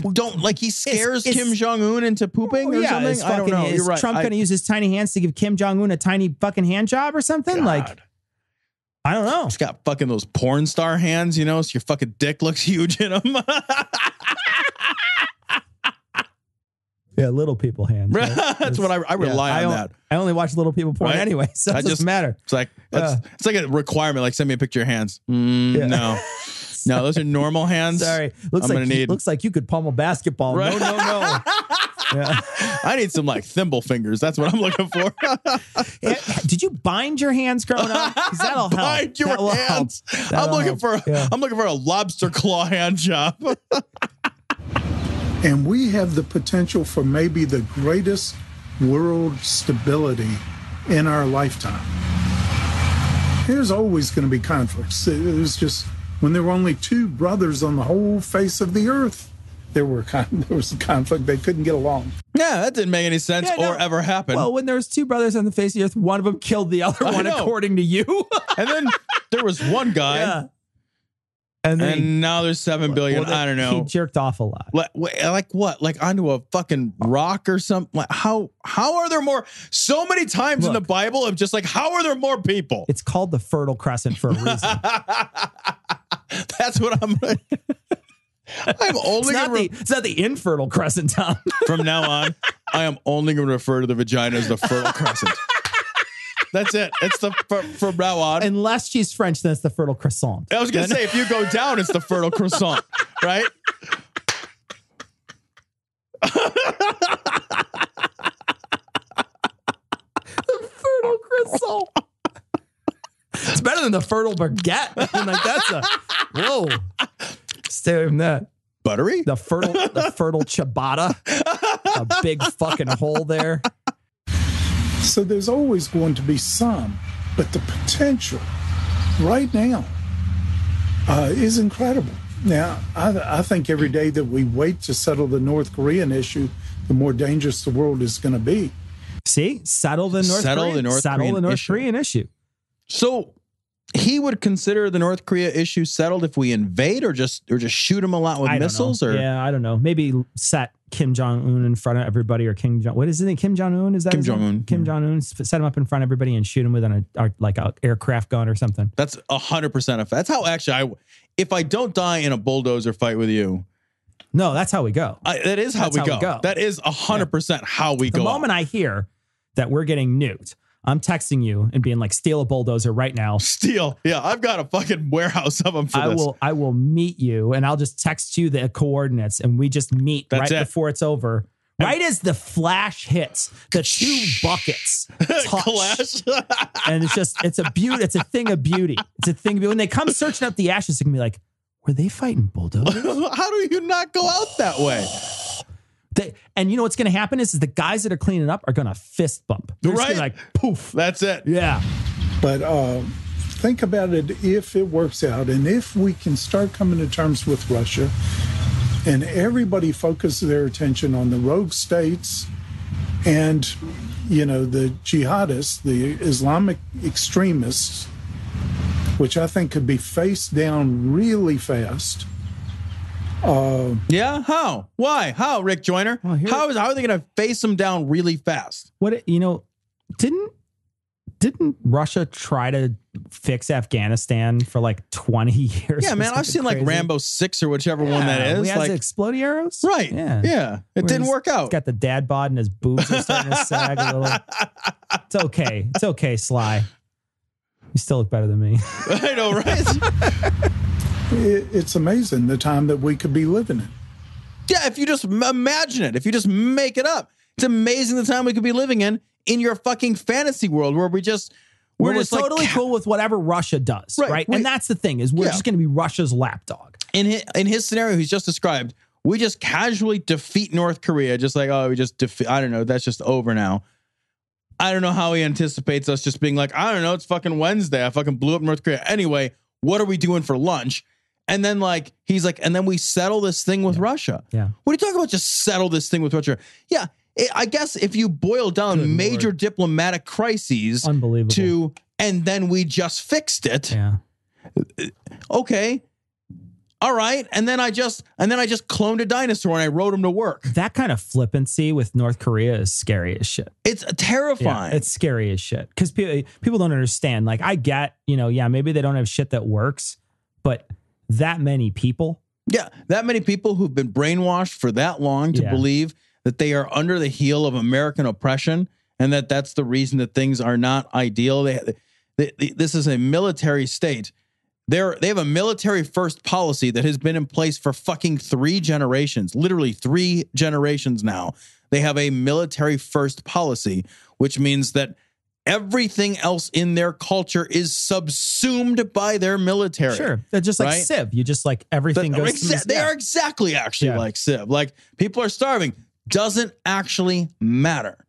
don't like. He scares Kim Jong-un into pooping or something. I don't know. Is You're right. Trump going to use his tiny hands to give Kim Jong-un a tiny fucking hand job or something? God. Like, I don't know. He's got fucking those porn star hands, you know, so your fucking dick looks huge in them. Yeah, little people hands. Right? That's what I rely on that. I only watch little people porn anyway, so it doesn't matter. It's like it's like a requirement. Like, send me a picture of your hands. No, those are normal hands. Sorry, looks like you could pummel basketball. Right. No. Yeah. I need some like thimble fingers. That's what I'm looking for. Did you bind your hands growing up? 'Cause that'll help. Bind your hands. I'm looking for a lobster claw hand job. And we have the potential for maybe the greatest world stability in our lifetime. There's always going to be conflicts. It was just when there were only two brothers on the whole face of the earth, there was a conflict. They couldn't get along. Yeah, that didn't make any sense or ever happen. Well, when there was two brothers on the face of the earth, one of them killed the other one, according to you. And then there was one guy. Yeah. And now there's 7 billion. I don't know. He jerked off a lot. Like what? Like onto a fucking rock or something? Like how are there more? So many times in the Bible of just like, how are there more people? It's called the Fertile Crescent for a reason. That's what I'm only it's not the infertile crescent, Tom. From now on, I am only going to refer to the vagina as the Fertile Crescent. That's it. It's from now on. Unless she's French, then it's the Fertile Croissant. I was going to say, if you go down, it's the Fertile Croissant, right? The Fertile Croissant. It's better than the Fertile Baguette. Whoa. Stay away from that. Buttery? The fertile ciabatta. A big fucking hole there. So there's always going to be some, but the potential right now is incredible. Now, I think every day that we wait to settle the North Korean issue, the more dangerous the world is going to be. See, settle the North Korean issue. So he would consider the North Korea issue settled if we invade, or just shoot him a lot with missiles, or I don't know. Maybe set Kim Jong-un in front of everybody, or what is it? Kim Jong-un? Is that Kim Jong-un? Kim Jong-un. Set him up in front of everybody and shoot him with an aircraft gun or something. That's 100%. That's how actually if I don't die in a bulldozer fight with you. No, that's how we go. That is how we go. That is 100% how we go. The moment I hear that we're getting nuked, I'm texting you and being like, steal a bulldozer right now. Steal. Yeah, I've got a fucking warehouse of them for this. I will meet you, and I'll just text you the coordinates, and we just meet before it's over. Right as the flash hits, the two buckets touch. And it's a thing of beauty. It's a thing of beauty. When they come searching up the ashes, they can be like, were they fighting bulldozers? How do you not go out that way? And you know what's going to happen is the guys that are cleaning up are going to fist bump. They're just gonna like, poof. That's it. Yeah. But think about it if it works out and if we can start coming to terms with Russia and everybody focuses their attention on the rogue states and, you know, the jihadists, the Islamic extremists, which I think could be faced down really fast. Yeah? How? Why? How, Rick Joyner? Well, how are they going to face them down really fast? Didn't Russia try to fix Afghanistan for like 20 years? Yeah, man, I've seen like Rambo 6 or whichever one that is. We had like exploding arrows? Right. Yeah. It didn't work out. He's got the dad bod and his boobs are starting to sag a little. It's okay. It's okay, Sly. You still look better than me. I know, right? It's amazing the time that we could be living in. Yeah, if you just imagine it, if you just make it up, it's amazing the time we could be living in your fucking fantasy world where we're just totally cool with whatever Russia does, right? And that's the thing is we're just going to be Russia's lapdog. In his scenario he's just described, we just casually defeat North Korea, just like, oh, we just defeat. I don't know, that's just over now. I don't know how he anticipates us just being like, I don't know, it's fucking Wednesday. I fucking blew up North Korea. Anyway, what are we doing for lunch? And then like, he's like, and then we settle this thing with Russia. Yeah. What are you talking about? Just settle this thing with Russia. Yeah. I guess if you boil down major diplomatic crises unbelievable and then we just fixed it. Yeah. Okay. All right. And then I just cloned a dinosaur and I rode him to work. That kind of flippancy with North Korea is scary as shit. It's terrifying. Yeah, it's scary as shit. Because people don't understand. Like I get, maybe they don't have shit that works, but that many people. Yeah. That many people who've been brainwashed for that long to believe that they are under the heel of American oppression and that's the reason that things are not ideal. This is a military state. They have a military first policy that has been in place for fucking 3 generations, literally 3 generations now. They have a military first policy, which means that everything else in their culture is subsumed by their military. Sure. They're just like Civ. You just like everything goes. They are exactly like Civ. Like people are starving. Doesn't actually matter.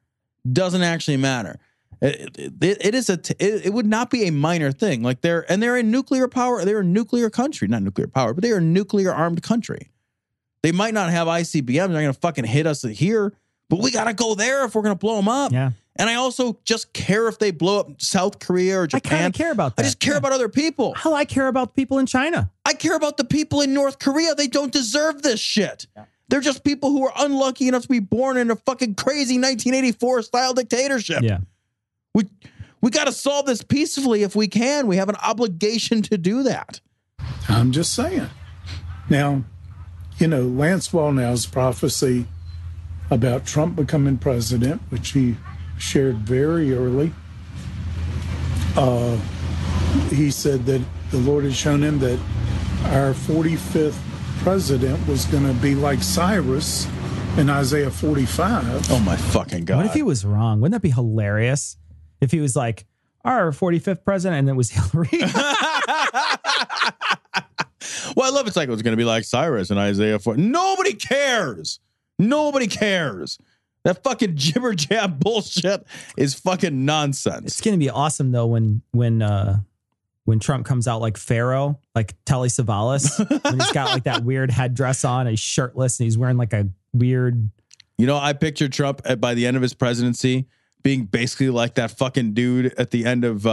Doesn't actually matter. It would not be a minor thing. Like they're a nuclear power. They're a nuclear country, not nuclear power, but they are a nuclear armed country. They might not have ICBMs. They're not going to fucking hit us here, but we got to go there if we're going to blow them up. Yeah. And I also just care if they blow up South Korea or Japan. I kind of care about that. I just care about other people. Hell, I care about people in China. I care about the people in North Korea. They don't deserve this shit. Yeah. They're just people who are unlucky enough to be born in a fucking crazy 1984 style dictatorship. Yeah. We got to solve this peacefully if we can. We have an obligation to do that. I'm just saying. Now, Lance Wallnau's prophecy about Trump becoming president, which he shared very early, he said that the Lord had shown him that our 45th president was going to be like Cyrus in Isaiah 45. Oh, my fucking God. What if he was wrong? Wouldn't that be hilarious? If he was like, our 45th president, and it was Hillary. Well, I love it's like it was going to be like Cyrus in Isaiah 4. Nobody cares. Nobody cares. That fucking jibber jab bullshit is fucking nonsense. It's going to be awesome, though, when Trump comes out like Pharaoh, like Telly Savalas, when he's got like that weird headdress on, and he's shirtless, and he's wearing like a weird... I pictured Trump by the end of his presidency being basically like that fucking dude at the end of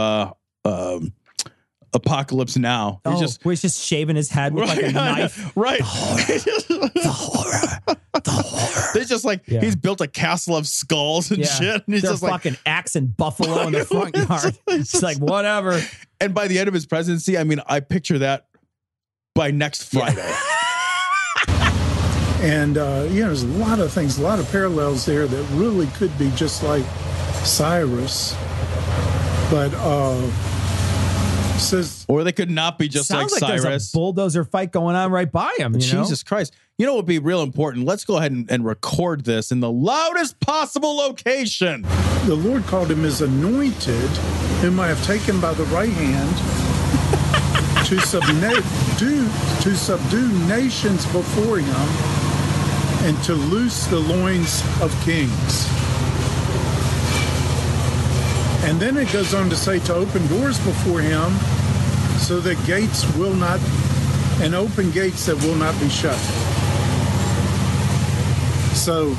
Apocalypse Now. He's just shaving his head with like a knife. Right. The horror. It's just like he's built a castle of skulls and shit. And he's They're just fucking axing buffalo in the front yard. It's like, whatever. And by the end of his presidency, I mean, I picture that by next Friday. And, there's a lot of things, a lot of parallels there that really could be just like Cyrus But says, or they could not be just like Sounds like Cyrus. there's a bulldozer fight going on right by him. You know? Jesus Christ. You know what would be real important? Let's go ahead and record this in the loudest possible location. the Lord called him his anointed, whom I have taken by the right hand to subdue nations before him and to loose the loins of kings. And then it goes on to say to open doors before him so that gates will not, and open gates that will not be shut. So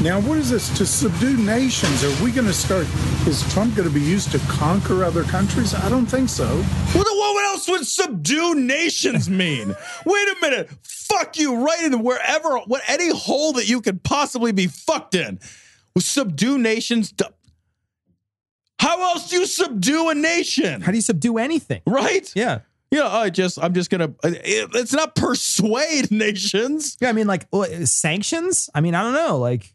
now what is this? To subdue nations? Are we going to start, is Trump going to be used to conquer other countries? I don't think so. What else would subdue nations mean? Wait a minute. Fuck you right in wherever, any hole that you could possibly be fucked in. Subdue nations. How else do you subdue a nation? How do you subdue anything? Right? Yeah. Yeah, I'm just gonna. It's not persuade nations. Yeah, I mean, like sanctions. I mean, I don't know. Like,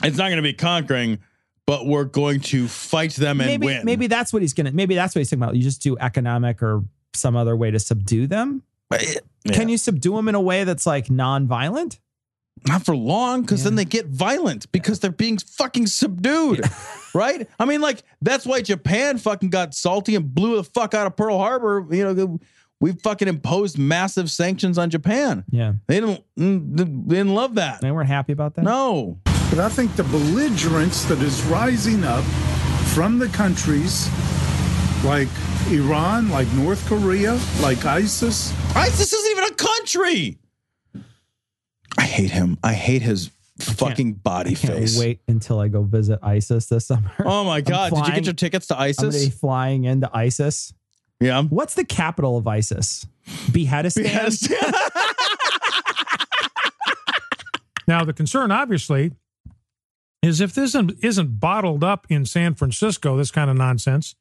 it's not gonna be conquering, but we're going to fight them and win. Maybe that's what he's gonna. Maybe that's what he's talking about. You just do economic or some other way to subdue them. Yeah. Can you subdue them in a way that's like non-violent? Not for long, because then they get violent because they're being fucking subdued, right? I mean, like, that's why Japan fucking got salty and blew the fuck out of Pearl Harbor. You know, we fucking imposed massive sanctions on Japan. Yeah. They didn't love that. They weren't happy about that? No. But I think the belligerence that is rising up from the countries like Iran, like North Korea, like ISIS. ISIS isn't even a country. I hate him. I hate his fucking body face. Wait until I go visit ISIS this summer. Oh my God. Did you get your tickets to ISIS? I'm going to be flying into ISIS. Yeah. What's the capital of ISIS? Beheadistan? Now, the concern, obviously, is if this isn't bottled up in San Francisco, this kind of nonsense,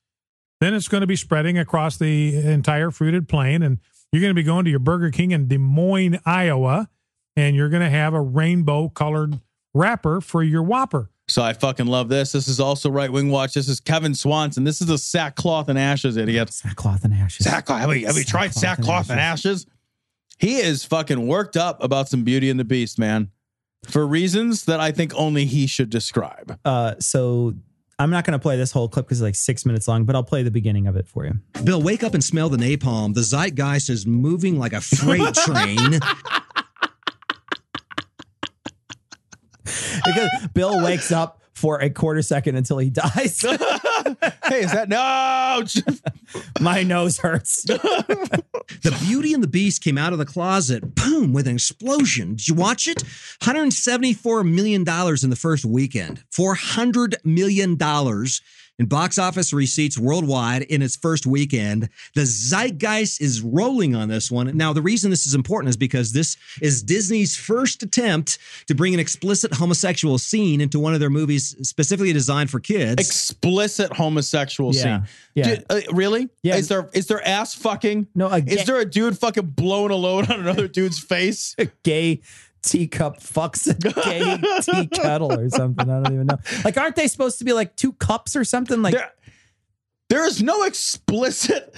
then it's going to be spreading across the entire fruited plain, and you're going to be going to your Burger King in Des Moines, Iowa, and you're going to have a rainbow-colored wrapper for your Whopper. So I fucking love this. This is also Right Wing Watch. This is Kevin Swanson. This is the sackcloth and ashes idiot. Sackcloth and ashes. Sackcloth. Have you tried sackcloth and ashes? He is fucking worked up about some Beauty and the Beast, man, for reasons that I think only he should describe. So I'm not going to play this whole clip because it's like 6 minutes long, but I'll play the beginning of it for you. Bill, wake up and smell the napalm. The zeitgeist is moving like a freight train. Because Bill wakes up for a quarter second until he dies. Hey, is that no? My nose hurts. The Beauty and the Beast came out of the closet, boom, with an explosion. Did you watch it? $174 million in the first weekend. $400 million in box office receipts worldwide in its first weekend. The zeitgeist is rolling on this one. Now, the reason this is important is because this is Disney's first attempt to bring an explicit homosexual scene into one of their movies specifically designed for kids. Explicit homosexual scene. Yeah. Really? Yeah. Is there ass fucking? No. Is there a dude fucking blowing a load on another dude's face? A gay teacup fucks a gay tea kettle or something? I don't even know. Like, aren't they supposed to be like two cups or something? Like, there is no explicit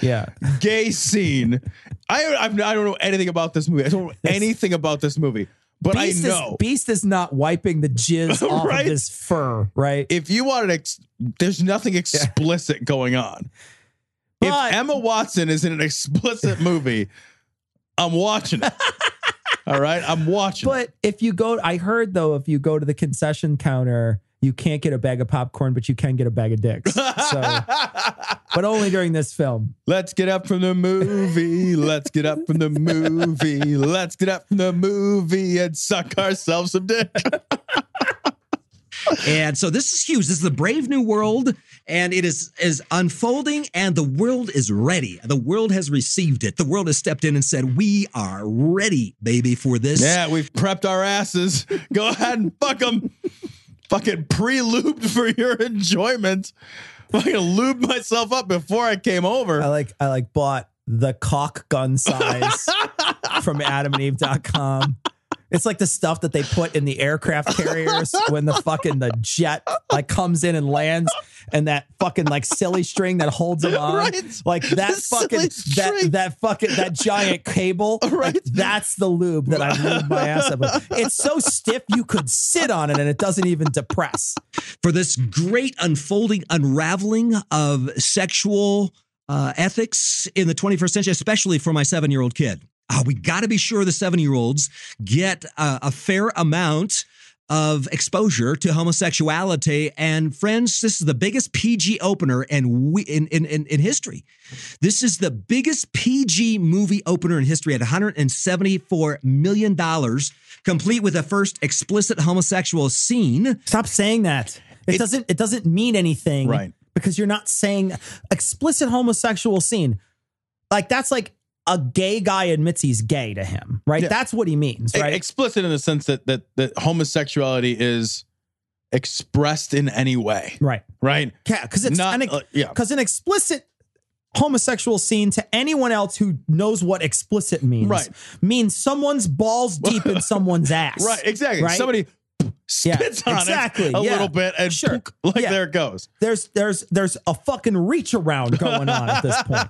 gay scene. I don't know anything about this movie. I don't know anything about this movie. But Beast I know Beast is not wiping the jizz off Right? of his fur, right? If you wanted, there's nothing explicit going on. If But- Emma Watson is in an explicit movie, I'm watching it. All right, I'm watching. But if you go, I heard though, if you go to the concession counter, you can't get a bag of popcorn, but you can get a bag of dicks. So, but only during this film. Let's get up from the movie. Let's get up from the movie. Let's get up from the movie and suck ourselves some dick. And so this is huge. This is the brave new world, and it is unfolding, and the world is ready. The world has received it. The world has stepped in and said, we are ready, baby, for this. Yeah, we've prepped our asses. Go ahead and fuck them. Fucking pre-lubed for your enjoyment. Fucking lubed myself up before I came over. I bought the cock gun size from AdamandEve.com. It's like the stuff that they put in the aircraft carriers when the jet like comes in and lands, and that fucking like silly string that holds them on, Right. like that that giant cable. Right. Like, that's the lube that I lube my ass up with. It's so stiff you could sit on it and it doesn't even depress. For this great unfolding unraveling of sexual ethics in the 21st century, especially for my 7-year-old kid. We got to be sure the 7-year-olds get a fair amount of exposure to homosexuality. And friends, this is the biggest PG opener in history. This is the biggest PG movie opener in history at $174 million, complete with the first explicit homosexual scene. Stop saying that. It doesn't mean anything, right? Because you're not saying explicit homosexual scene. Like that's like a gay guy admits he's gay to him, right? Yeah. that's what he means, right? Explicit in the sense that homosexuality is expressed in any way, right? Yeah, because it's not because an explicit homosexual scene to anyone else who knows what explicit means, right, means someone's balls deep in someone's ass, right? Exactly. Right? Somebody spits on it a little bit and pook, there it goes. There's a fucking reach around going on at this point.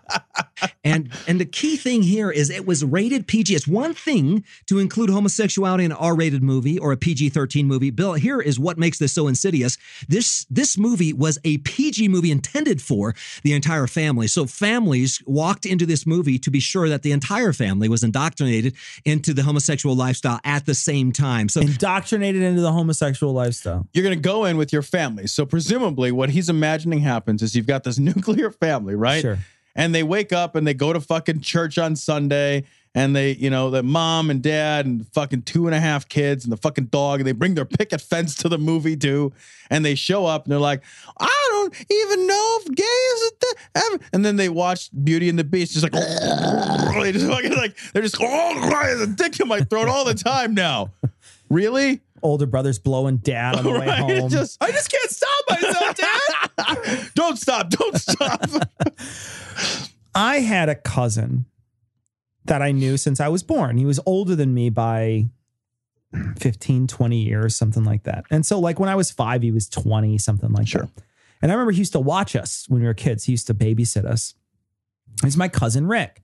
And the key thing here is it was rated PG. It's one thing to include homosexuality in an R-rated movie or a PG-13 movie. Bill, here is what makes this so insidious. This movie was a PG movie intended for the entire family. So families walked into this movie to be sure that the entire family was indoctrinated into the homosexual lifestyle at the same time. So indoctrinated into the homosexual lifestyle. You're going to go in with your family. So presumably what he's imagining happens is you've got this nuclear family, right? Sure. And they wake up and they go to fucking church on Sunday, and they, the mom and dad and fucking 2.5 kids and the fucking dog, and they bring their picket fence to the movie too. And they show up and they're like, I don't even know if gay is a thing. And then they watch Beauty and the Beast, just like, they just fucking like, they're just, there's a dick in my throat all the time now. Really? Older brother's blowing dad on the way home. I just can't stop myself, Dad. Don't stop. I had a cousin that I knew since I was born. He was older than me by 15, 20 years, something like that. And so like when I was 5, he was 20, something like that. And I remember he used to watch us when we were kids. He used to babysit us. He's my cousin Rick.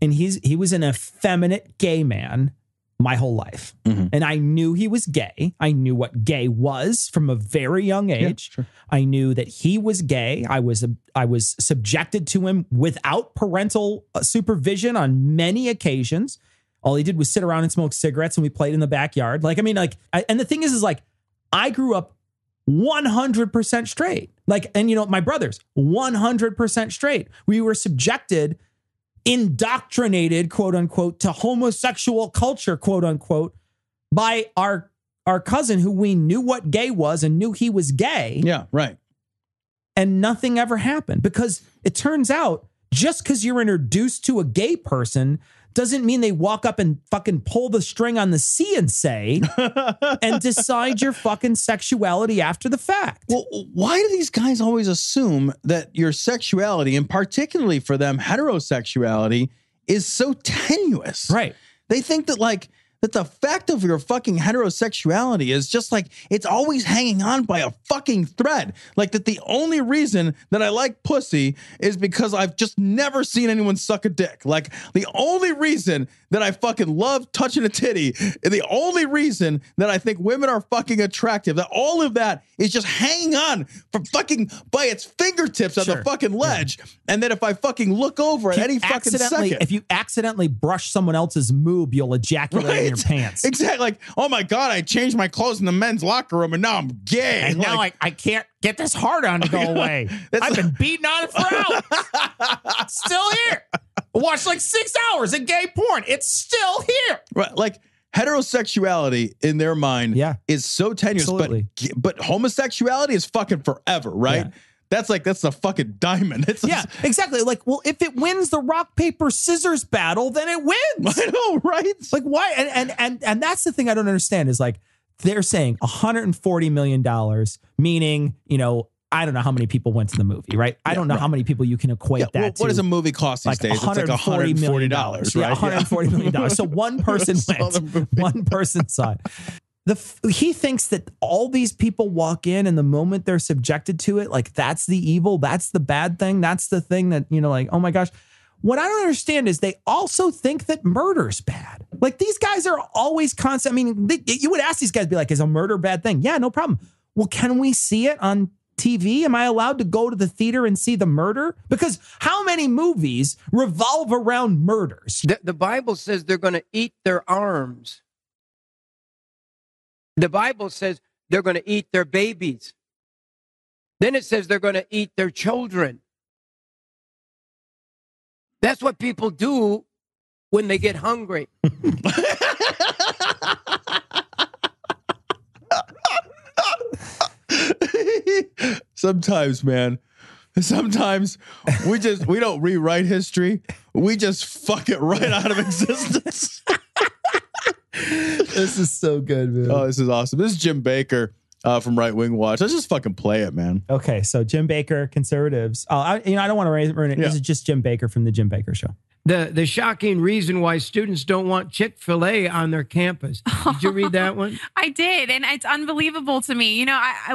And he was an effeminate gay man my whole life. Mm-hmm. And I knew he was gay. I knew what gay was from a very young age. Yeah, sure. I knew that he was gay. I was subjected to him without parental supervision on many occasions. All he did was sit around and smoke cigarettes, and we played in the backyard. And the thing is like, I grew up 100% straight. My brothers, 100% straight. We were subjected, indoctrinated, quote unquote, to homosexual culture, quote unquote, by our cousin who we knew what gay was and knew he was gay. Yeah, right. And nothing ever happened, because it turns out just because you're introduced to a gay person doesn't mean they walk up and fucking pull the string on the C&C and decide your fucking sexuality after the fact. Well, why do these guys always assume that your sexuality, and particularly for them, heterosexuality, is so tenuous? Right. They think that that the fact of your fucking heterosexuality is just like, it's always hanging on by a fucking thread. Like that the only reason that I like pussy is because I've just never seen anyone suck a dick. Like the only reason that I fucking love touching a titty, and the only reason that I think women are fucking attractive, that all of that is just hanging on from fucking by its fingertips on the fucking ledge. Yeah. And then if I fucking look over at any fucking second. If you accidentally brush someone else's moob, you'll ejaculate in your pants. Exactly. Like, oh my God, I changed my clothes in the men's locker room and now I'm gay. And now I can't get this hard on to go away. I've been beating on it for hours. Still here. Watched 6 hours of gay porn. It's still here. Right. Like heterosexuality in their mind is so tenuous, but homosexuality is fucking forever, right? Yeah. That's the fucking diamond. Exactly. If it wins the rock, paper, scissors battle, then it wins. I know, right? Like, why? And that's the thing I don't understand is they're saying $140 million, meaning, I don't know how many people went to the movie, right? I don't know how many people you can equate that to. What does a movie cost these days? It's like $140 million, right? Yeah, $140 million. So one person went. One person saw it. He thinks that all these people walk in and the moment they're subjected to it, like that's the evil, that's the bad thing, that's the thing that, like, oh my gosh. What I don't understand is they also think that murder's bad. Like these guys are always constant. I mean, you would ask these guys, be like, is a murder a bad thing? Yeah, no problem. Well, can we see it on TV? Am I allowed to go to the theater and see the murder? Because how many movies revolve around murders? The Bible says they're going to eat their arms. The Bible says they're going to eat their babies. Then it says they're going to eat their children. That's what people do when they get hungry. Sometimes, man. Sometimes we don't rewrite history. We just fuck it right out of existence. This is so good, man. Oh, this is awesome. This is Jim Baker from Right Wing Watch. Let's just fucking play it, man. Okay, so Jim Baker, conservatives. I don't want to ruin it. Yeah. This is just Jim Baker from the Jim Baker Show. The shocking reason why students don't want Chick-fil-A on their campus. Did you read that one? I did, and it's unbelievable to me.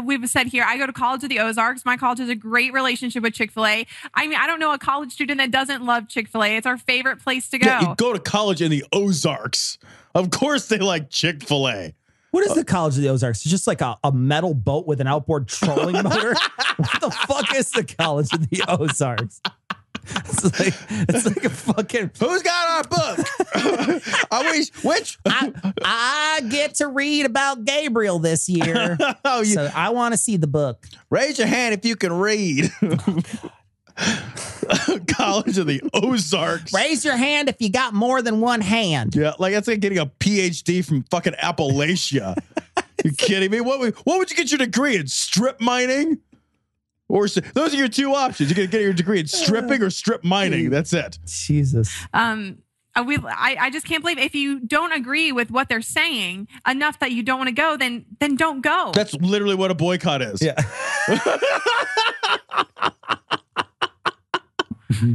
We've said here, I go to college at the Ozarks. My college has a great relationship with Chick-fil-A. I mean, I don't know a college student that doesn't love Chick-fil-A. It's our favorite place to go. Yeah, you go to college in the Ozarks. Of course they like Chick-fil-A. What is the College of the Ozarks? It's just like a metal boat with an outboard trolling motor? What the fuck is the College of the Ozarks? It's like a fucking... Who's got our book? I get to read about Gabriel this year. So I want to see the book. Raise your hand if you can read. College of the Ozarks. Raise your hand if you got more than one hand. Yeah, like that's like getting a PhD from fucking Appalachia. You kidding me? What would you get your degree in? Strip mining? Or those are your two options. You can get your degree in stripping or strip mining. That's it. Jesus. I just can't believe if you don't agree with what they're saying enough that you don't want to go, then don't go. That's literally what a boycott is. Yeah.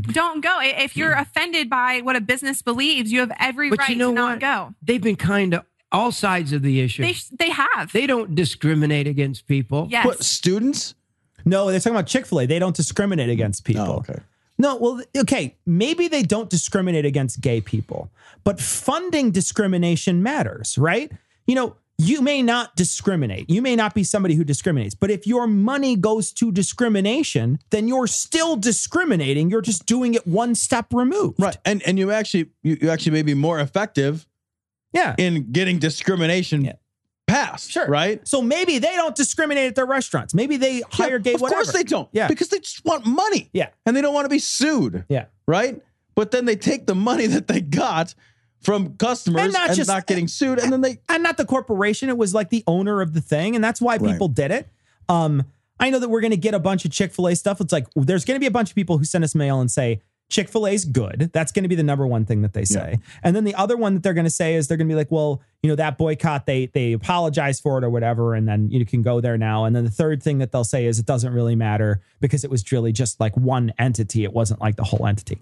Don't go. If you're offended by what a business believes, you have every right to not go. They've been kind to all sides of the issue. They have. They don't discriminate against people. Yes. What, students? No, they're talking about Chick-fil-A. They don't discriminate against people. Oh, okay. No, well, okay, maybe they don't discriminate against gay people, but funding discrimination matters, right? You may not discriminate. You may not be somebody who discriminates, but if your money goes to discrimination, then you're still discriminating. You're just doing it one step removed. Right. And you actually may be more effective in getting discrimination passed. Sure. Right. So maybe they don't discriminate at their restaurants. Maybe they hire gay whatever. Of course they don't. Yeah. Because they just want money. Yeah. And they don't want to be sued. Yeah. Right. But then they take the money that they got from customers and not getting sued. And then and not the corporation. It was like the owner of the thing. And that's why people did it. I know that we're going to get a bunch of Chick-fil-A stuff. It's like, there's going to be a bunch of people who send us mail and say, Chick-fil-A is good. That's going to be the number one thing that they say. Yeah. And then the other one that they're going to say is they're going to be like, well, that boycott, they apologize for it or whatever. And then you can go there now. And then the third thing that they'll say is it doesn't really matter because it was really just like one entity. It wasn't like the whole entity.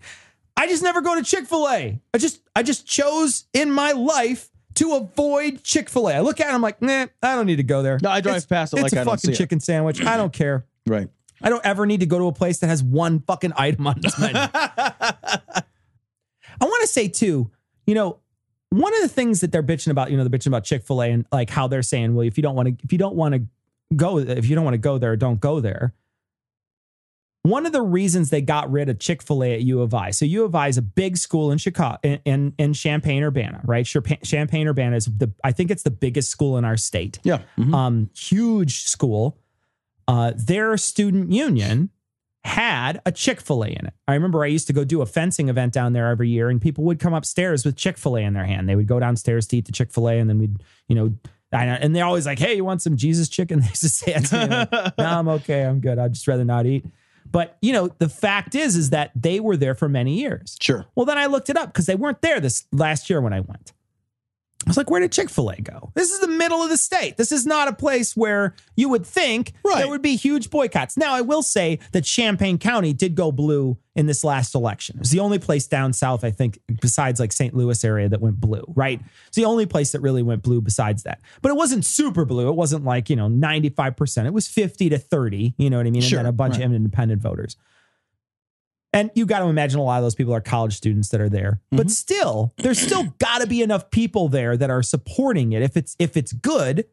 I just never go to Chick-fil-A. I just chose in my life to avoid Chick-fil-A. I look at it, I'm like, nah, I don't need to go there. No, I drive past it like I don't see it. It's a fucking chicken sandwich. I don't care. Right. I don't ever need to go to a place that has one fucking item on its menu. I want to say too, one of the things that they're bitching about, they're bitching about Chick-fil-A and like how they're saying, well, if you don't want to go there, don't go there. One of the reasons they got rid of Chick-fil-A at U of I. So U of I is a big school in Chicago, in Champaign-Urbana, right? Champaign-Urbana is I think it's the biggest school in our state. Yeah. Mm-hmm. Huge school. Their student union had a Chick-fil-A in it. I remember I used to go do a fencing event down there every year and people would come upstairs with Chick-fil-A in their hand. They would go downstairs to eat the Chick-fil-A and then we'd, and they're always like, hey, you want some Jesus chicken? They used to say it to me. Like, no, I'm okay. I'm good. I'd just rather not eat. But, the fact is that they were there for many years. Sure. Well, then I looked it up because they weren't there this last year when I went. I was like, where did Chick-fil-A go? This is the middle of the state. This is not a place where you would think there would be huge boycotts. Now, I will say that Champaign County did go blue in this last election. It was the only place down south, I think, besides like St. Louis area that went blue, right? It's the only place that really went blue besides that. But it wasn't super blue. It wasn't like, 95%. It was 50 to 30, you know what I mean? Sure, and then a bunch of independent voters. And you got to imagine a lot of those people are college students that are there. But still, there's still got to be enough people there that are supporting it if it's good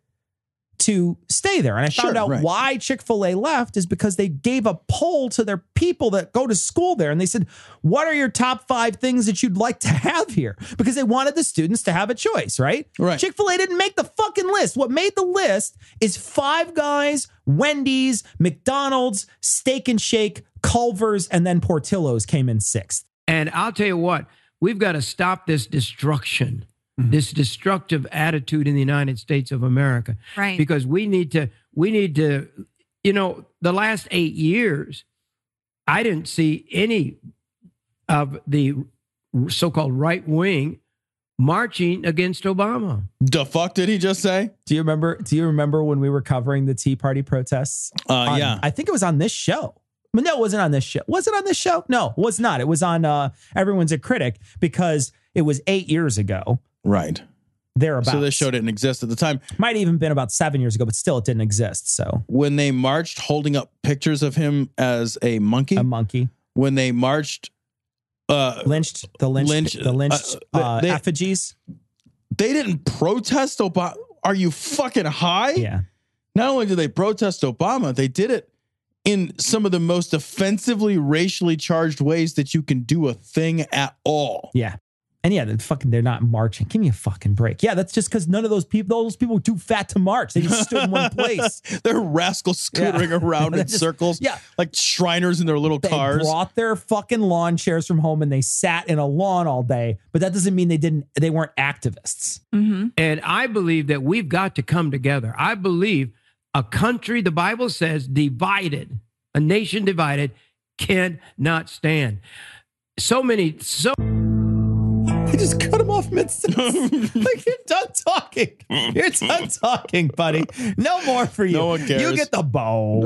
to stay there. And I found out why Chick-fil-A left is because they gave a poll to their people that go to school there. And they said, what are your top 5 things that you'd like to have here? Because they wanted the students to have a choice, right? Chick-fil-A didn't make the fucking list. What made the list is Five Guys, Wendy's, McDonald's, Steak and Shake, Culver's, and then Portillo's came in 6th. And I'll tell you what, we've got to stop this destruction, this destructive attitude in the United States of America. Right. Because we need to, the last 8 years, I didn't see any of the so-called right wing marching against Obama. The fuck did he just say? Do you remember when we were covering the Tea Party protests? Yeah. I think it was on this show. But no, it wasn't on this show. Was it on this show? No, it was not. It was on Everyone's a Critic because it was 8 years ago. Right. Thereabouts. So this show didn't exist at the time. Might have even been about 7 years ago, but still it didn't exist. So when they marched holding up pictures of him as a monkey. When they marched lynched effigies. They didn't protest Obama. Are you fucking high? Yeah. Not only did they protest Obama, they did it in some of the most offensively racially charged ways that you can do a thing at all. Yeah. And yeah, they're not marching. Give me a fucking break. Yeah, that's just because none of those people were too fat to march. They just stood in one place. They're rascals scootering around in circles. Yeah. Like Shriners in their little cars. They brought their fucking lawn chairs from home and they sat in a lawn all day. But that doesn't mean they weren't activists. And I believe that we've got to come together. I believe a country, the Bible says, divided, a nation divided, cannot stand. I just cut him off mid-sentence. Like, you're done talking. You're done talking, buddy. No more for you. No one cares. You get the bow.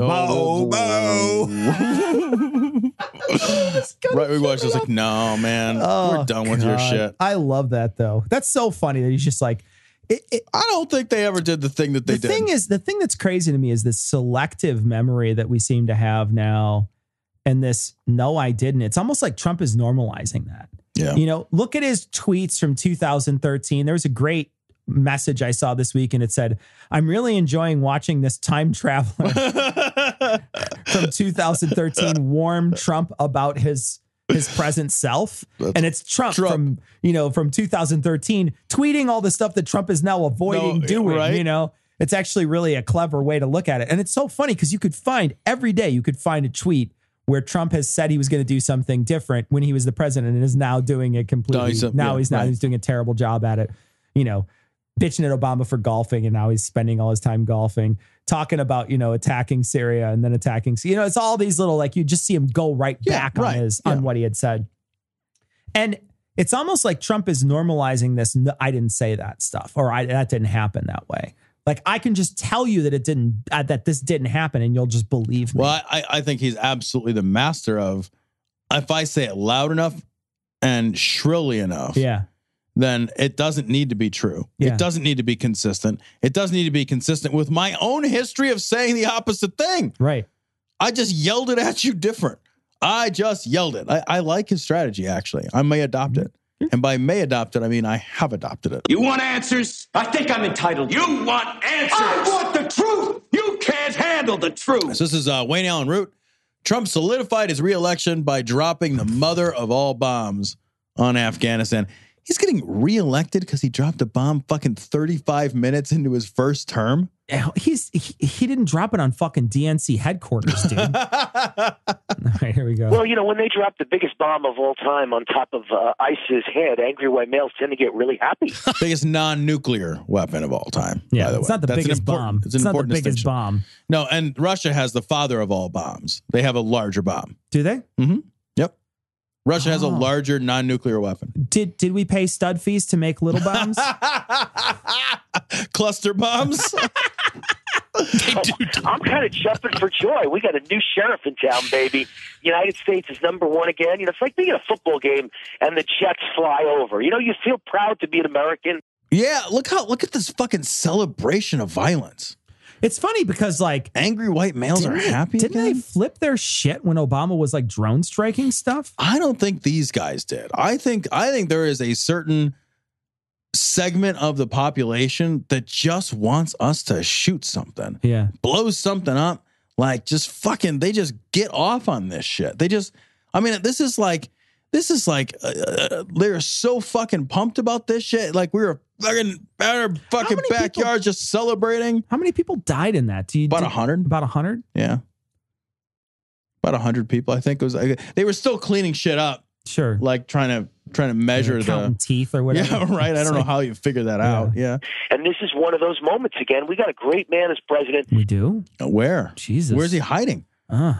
Right, we watched this like, no, man, we're done with your shit. I love that, though. That's so funny that he's just like, I don't think they ever did the thing that they did. The thing that's crazy to me is this selective memory that we seem to have now. And this, no, I didn't. It's almost like Trump is normalizing that. Yeah. Look at his tweets from 2013. There was a great message I saw this week, and it said, I'm really enjoying watching this time traveler from 2013 warn Trump about his present self. And it's Trump. from 2013 tweeting all the stuff that Trump is now avoiding doing, right? It's actually really a clever way to look at it. And it's so funny because every day you could find a tweet where Trump has said he was going to do something different when he was the president and is now doing it completely. He's doing a terrible job at it, bitching at Obama for golfing. And now he's spending all his time golfing, talking about, attacking Syria and then attacking, it's all these little, like, you just see him go back on what he had said. And it's almost like Trump is normalizing this. I didn't say that stuff, or that didn't happen that way. Like, I can just tell you that that this didn't happen, and you'll just believe me. Well, I think he's absolutely the master of, if I say it loud enough and shrilly enough, then it doesn't need to be true. Yeah. It doesn't need to be consistent. It doesn't need to be consistent with my own history of saying the opposite thing. Right. I just yelled it at you different. I just yelled it. I like his strategy, actually. I may adopt it. And by may adopt it, I mean I have adopted it. You want answers? I think I'm entitled. You want answers? I want the truth. You can't handle the truth. So this is Wayne Allen Root. Trump solidified his reelection by dropping the mother of all bombs on Afghanistan. He's getting reelected because he dropped a bomb fucking 35 minutes into his first term. He didn't drop it on fucking DNC headquarters, dude. All right, here we go. Well, when they drop the biggest bomb of all time on top of ISIS's head, angry white males tend to get really happy. Biggest non-nuclear weapon of all time. Yeah, by the it's way. not the biggest bomb. It's not the important biggest bomb. No, and Russia has the father of all bombs. They have a larger bomb. Do they? Mm-hmm. Yep. Russia has a larger non-nuclear weapon. Did we pay stud fees to make little bombs? Cluster bombs? I'm kind of jumping for joy. We got a new sheriff in town, baby. United States is number one again. You know, it's like being at a football game and the Jets fly over. You know, you feel proud to be an American. Yeah, look at this fucking celebration of violence. It's funny because, like, angry white males are happy. Didn't they flip their shit when Obama was like drone striking stuff? I don't think these guys did. I think there is a certain segment of the population that just wants us to shoot something. Yeah. Blow something up. Like, just fucking, they just get off on this shit. They just, I mean, this is like, they're so fucking pumped about this shit. Like, we were fucking at our fucking backyard just celebrating. How many people died in that? About 100. About 100? Yeah. About 100 people, I think it was. They were still cleaning shit up. Sure. Like trying to measure counting teeth or whatever. Yeah, right. I don't know how you figure that out. Yeah. And this is one of those moments again. We got a great man as president. We do? Where? Jesus. Where's he hiding?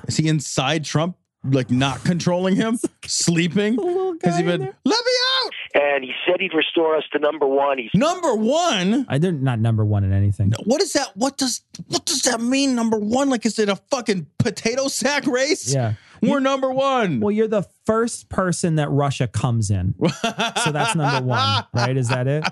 Is he inside Trump, like not controlling him, sleeping? Has he been, let me out? And he said he'd restore us to number one. He's number one? They're not number one in anything. What is that? What does that mean, number one? Like, is it a fucking potato sack race? Yeah. We're number one. Well, you're the first person that Russia comes in. So that's number one, right? Is that it?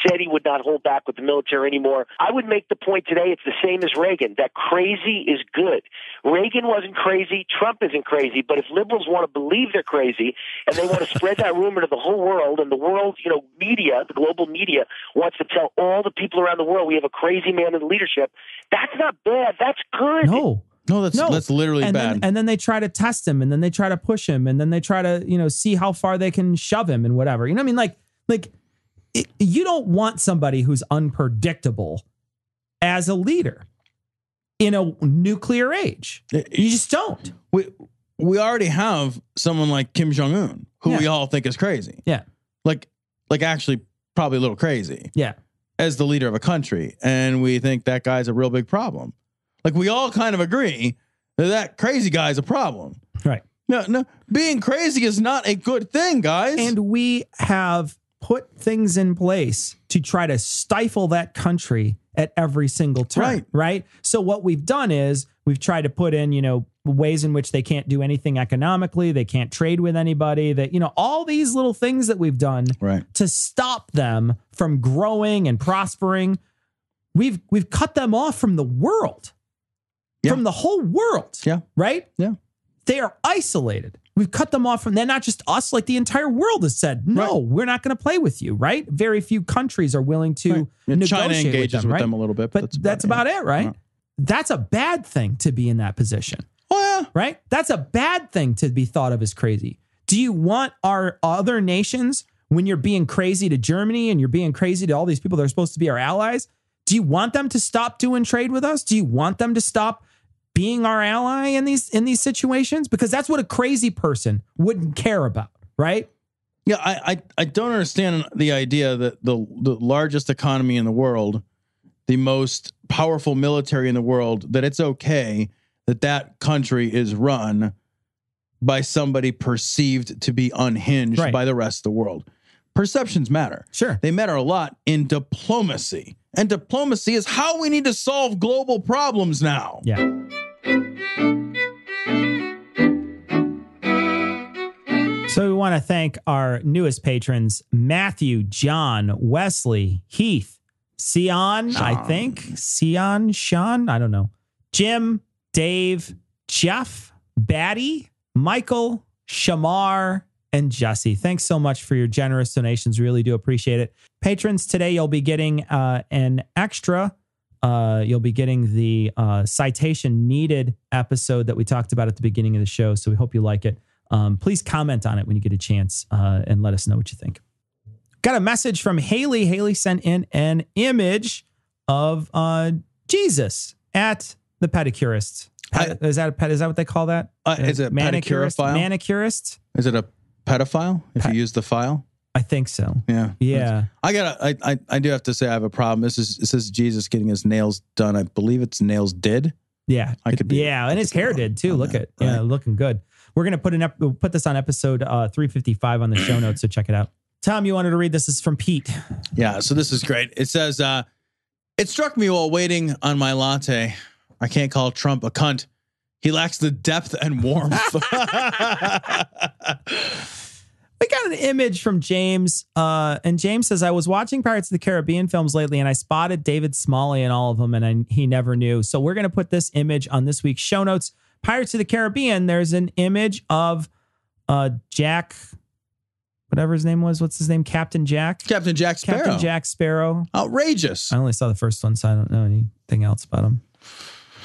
Said he would not hold back with the military anymore. I would make the point today, it's the same as Reagan, that crazy is good. Reagan wasn't crazy, Trump isn't crazy, but if liberals want to believe they're crazy and they want to spread that rumor to the whole world, and the world, you know, media, the global media wants to tell all the people around the world we have a crazy man in leadership, that's not bad, that's good. No, that's literally bad. And then they try to test him, and then they try to push him, and then they try to, you know, see how far they can shove him and whatever. You know what I mean? Like you don't want somebody who's unpredictable as a leader in a nuclear age. You just don't. We already have someone like Kim Jong-un, who we all think is crazy. Yeah. Like actually probably a little crazy. Yeah. As the leader of a country. And we think that guy's a real big problem. Like, we all kind of agree that crazy guy's a problem. Right. No, being crazy is not a good thing, guys. And we have put things in place to try to stifle that country at every single turn. Right. So what we've done is we've tried to put in, you know, ways in which they can't do anything economically. They can't trade with anybody. That, you know, all these little things that we've done to stop them from growing and prospering. We've cut them off from the world. Yeah. From the whole world. Yeah. Right? Yeah. They are isolated. We've cut them off from, they're not just us, like the entire world has said, no, we're not going to play with you, right? Very few countries are willing to negotiate China engages with them, a little bit. But that's about it, right? Yeah. That's a bad thing to be in that position. Oh, yeah. Right? That's a bad thing to be thought of as crazy. Do you want our other nations, when you're being crazy to Germany and you're being crazy to all these people that are supposed to be our allies, do you want them to stop doing trade with us? Do you want them to stop being our ally in these situations? Because that's what a crazy person wouldn't care about, right? Yeah, I don't understand the idea that the largest economy in the world, the most powerful military in the world, that it's okay that country is run by somebody perceived to be unhinged by the rest of the world. Perceptions matter. Sure. They matter a lot in diplomacy. And diplomacy is how we need to solve global problems now. Yeah. So we want to thank our newest patrons, Matthew, John, Wesley, Heath, Sean, I think. Sean, I don't know. Jim, Dave, Jeff, Batty, Michael, Shamar, and Jesse. Thanks so much for your generous donations. Really do appreciate it. Patrons, today you'll be getting an extra. You'll be getting the citation needed episode that we talked about at the beginning of the show. So we hope you like it. Please comment on it when you get a chance and let us know what you think. Got a message from Haley. Haley sent in an image of Jesus at the pedicurist. Is that what they call that? Is it pedicurist? Manicurist? Is it a pedophile if you use the file? I think so. Yeah. Yeah. I do have to say I have a problem. This is Jesus getting his nails done. I believe it's nails did. Yeah. I could be. Yeah. And his hair did too. Look at, yeah, looking good. We're going to we'll put this on episode 355 on the show notes. So check it out. Tom, you wanted to read this. This is from Pete. Yeah. So this is great. It says, it struck me while waiting on my latte. I can't call Trump a cunt. He lacks the depth and warmth. We got an image from James, and James says, I was watching Pirates of the Caribbean films lately, and I spotted David Smalley in all of them, and he never knew. So we're going to put this image on this week's show notes. Pirates of the Caribbean, there's an image of Jack, whatever his name was. What's his name? Captain Jack? Captain Jack Sparrow. Captain Jack Sparrow. Outrageous. I only saw the first one, so I don't know anything else about him.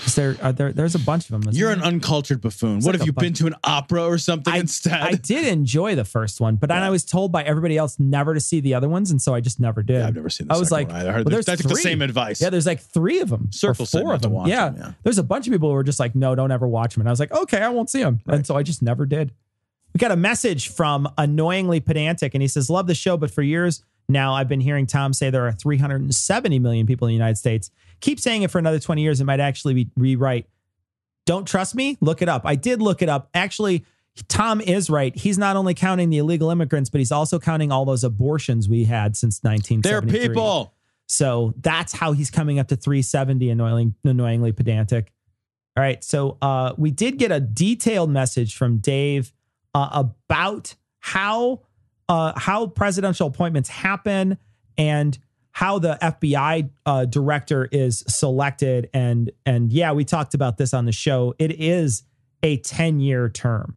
There's a bunch of them. You're an uncultured buffoon. What, have you been to an opera or something instead? I did enjoy the first one, but then I was told by everybody else never to see the other ones, and so I just never did. Yeah, I've never seen the I was second like, one either. I heard well, that's the same advice. Yeah, there's like 3 of them. Circle or 4 of them. to watch Yeah. them, yeah. There's a bunch of people who were just like, no, don't ever watch them. And I was like, okay, I won't see them. Right. And so I just never did. We got a message from Annoyingly Pedantic, and he says, love the show, but for years now I've been hearing Tom say there are 370 million people in the United States. Keep saying it for another 20 years. It might actually be rewrite. Don't trust me? Look it up. I did look it up. Actually, Tom is right. He's not only counting the illegal immigrants, but he's also counting all those abortions we had since 1973. They're people. So that's how he's coming up to 370, annoyingly pedantic. All right. So we did get a detailed message from Dave about how presidential appointments happen and how the FBI director is selected. And yeah, we talked about this on the show. It is a 10-year term.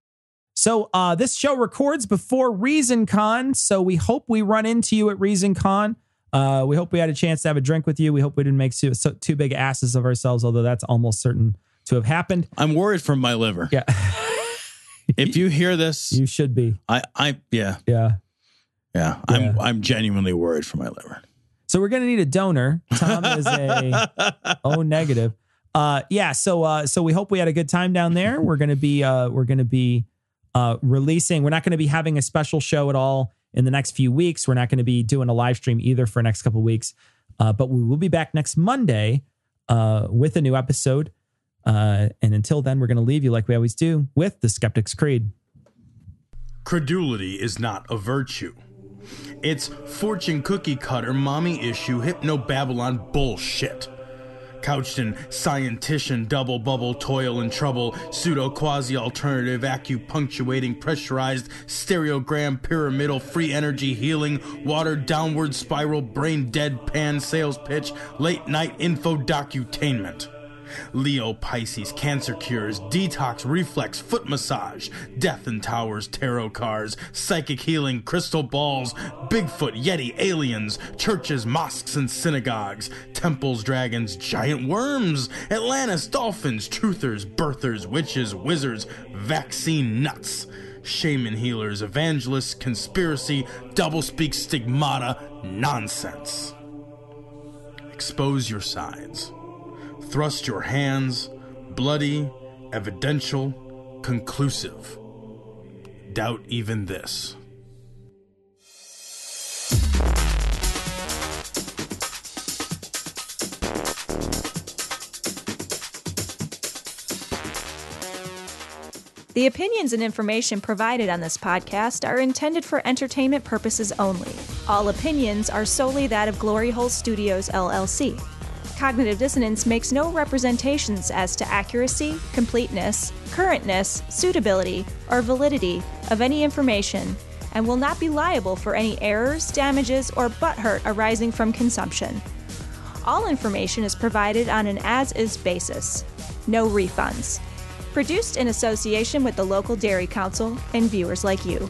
So this show records before ReasonCon. So we hope we run into you at ReasonCon. We hope we had a chance to have a drink with you. We hope we didn't make too big asses of ourselves, although that's almost certain to have happened. I'm worried for my liver. Yeah. If you hear this, you should be. Yeah. I'm genuinely worried for my liver. So we're going to need a donor. Tom is a O negative. So we hope we had a good time down there. We're going to be releasing. We're not going to be having a special show at all in the next few weeks. We're not going to be doing a live stream either for the next couple of weeks. But we will be back next Monday with a new episode. And until then, we're going to leave you like we always do with the Skeptic's Creed. Credulity is not a virtue. It's fortune cookie cutter, mommy issue, hypno-Babylon bullshit. Couched in scientician, double bubble, toil and trouble, pseudo quasi-alternative, acupunctuating, pressurized, stereogram, pyramidal, free energy healing, watered downward spiral, brain deadpan sales pitch, late night info docutainment. Leo, Pisces, cancer cures, detox, reflex, foot massage, death in towers, tarot cards, psychic healing, crystal balls, Bigfoot, Yeti, aliens, churches, mosques and synagogues, temples, dragons, giant worms, Atlantis, dolphins, truthers, birthers, witches, wizards, vaccine nuts, shaman healers, evangelists, conspiracy, doublespeak, stigmata, nonsense. Expose your sides. Thrust your hands, bloody, evidential, conclusive. Doubt even this. The opinions and information provided on this podcast are intended for entertainment purposes only. All opinions are solely that of Glory Hole Studios, LLC. Cognitive Dissonance makes no representations as to accuracy, completeness, currentness, suitability, or validity of any information, and will not be liable for any errors, damages, or butthurt arising from consumption. All information is provided on an as-is basis. No refunds. Produced in association with the local Dairy Council and viewers like you.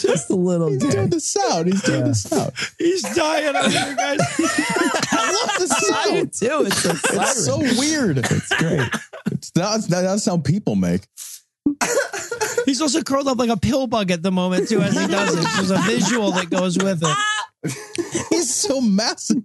Just a little. He's doing the sound. He's doing the sound. He's dying over here, guys. I love the sound. I do too. It's so weird. It's great. That's how people make. He's also curled up like a pill bug at the moment too as he does it. There's a visual that goes with it. He's so massive.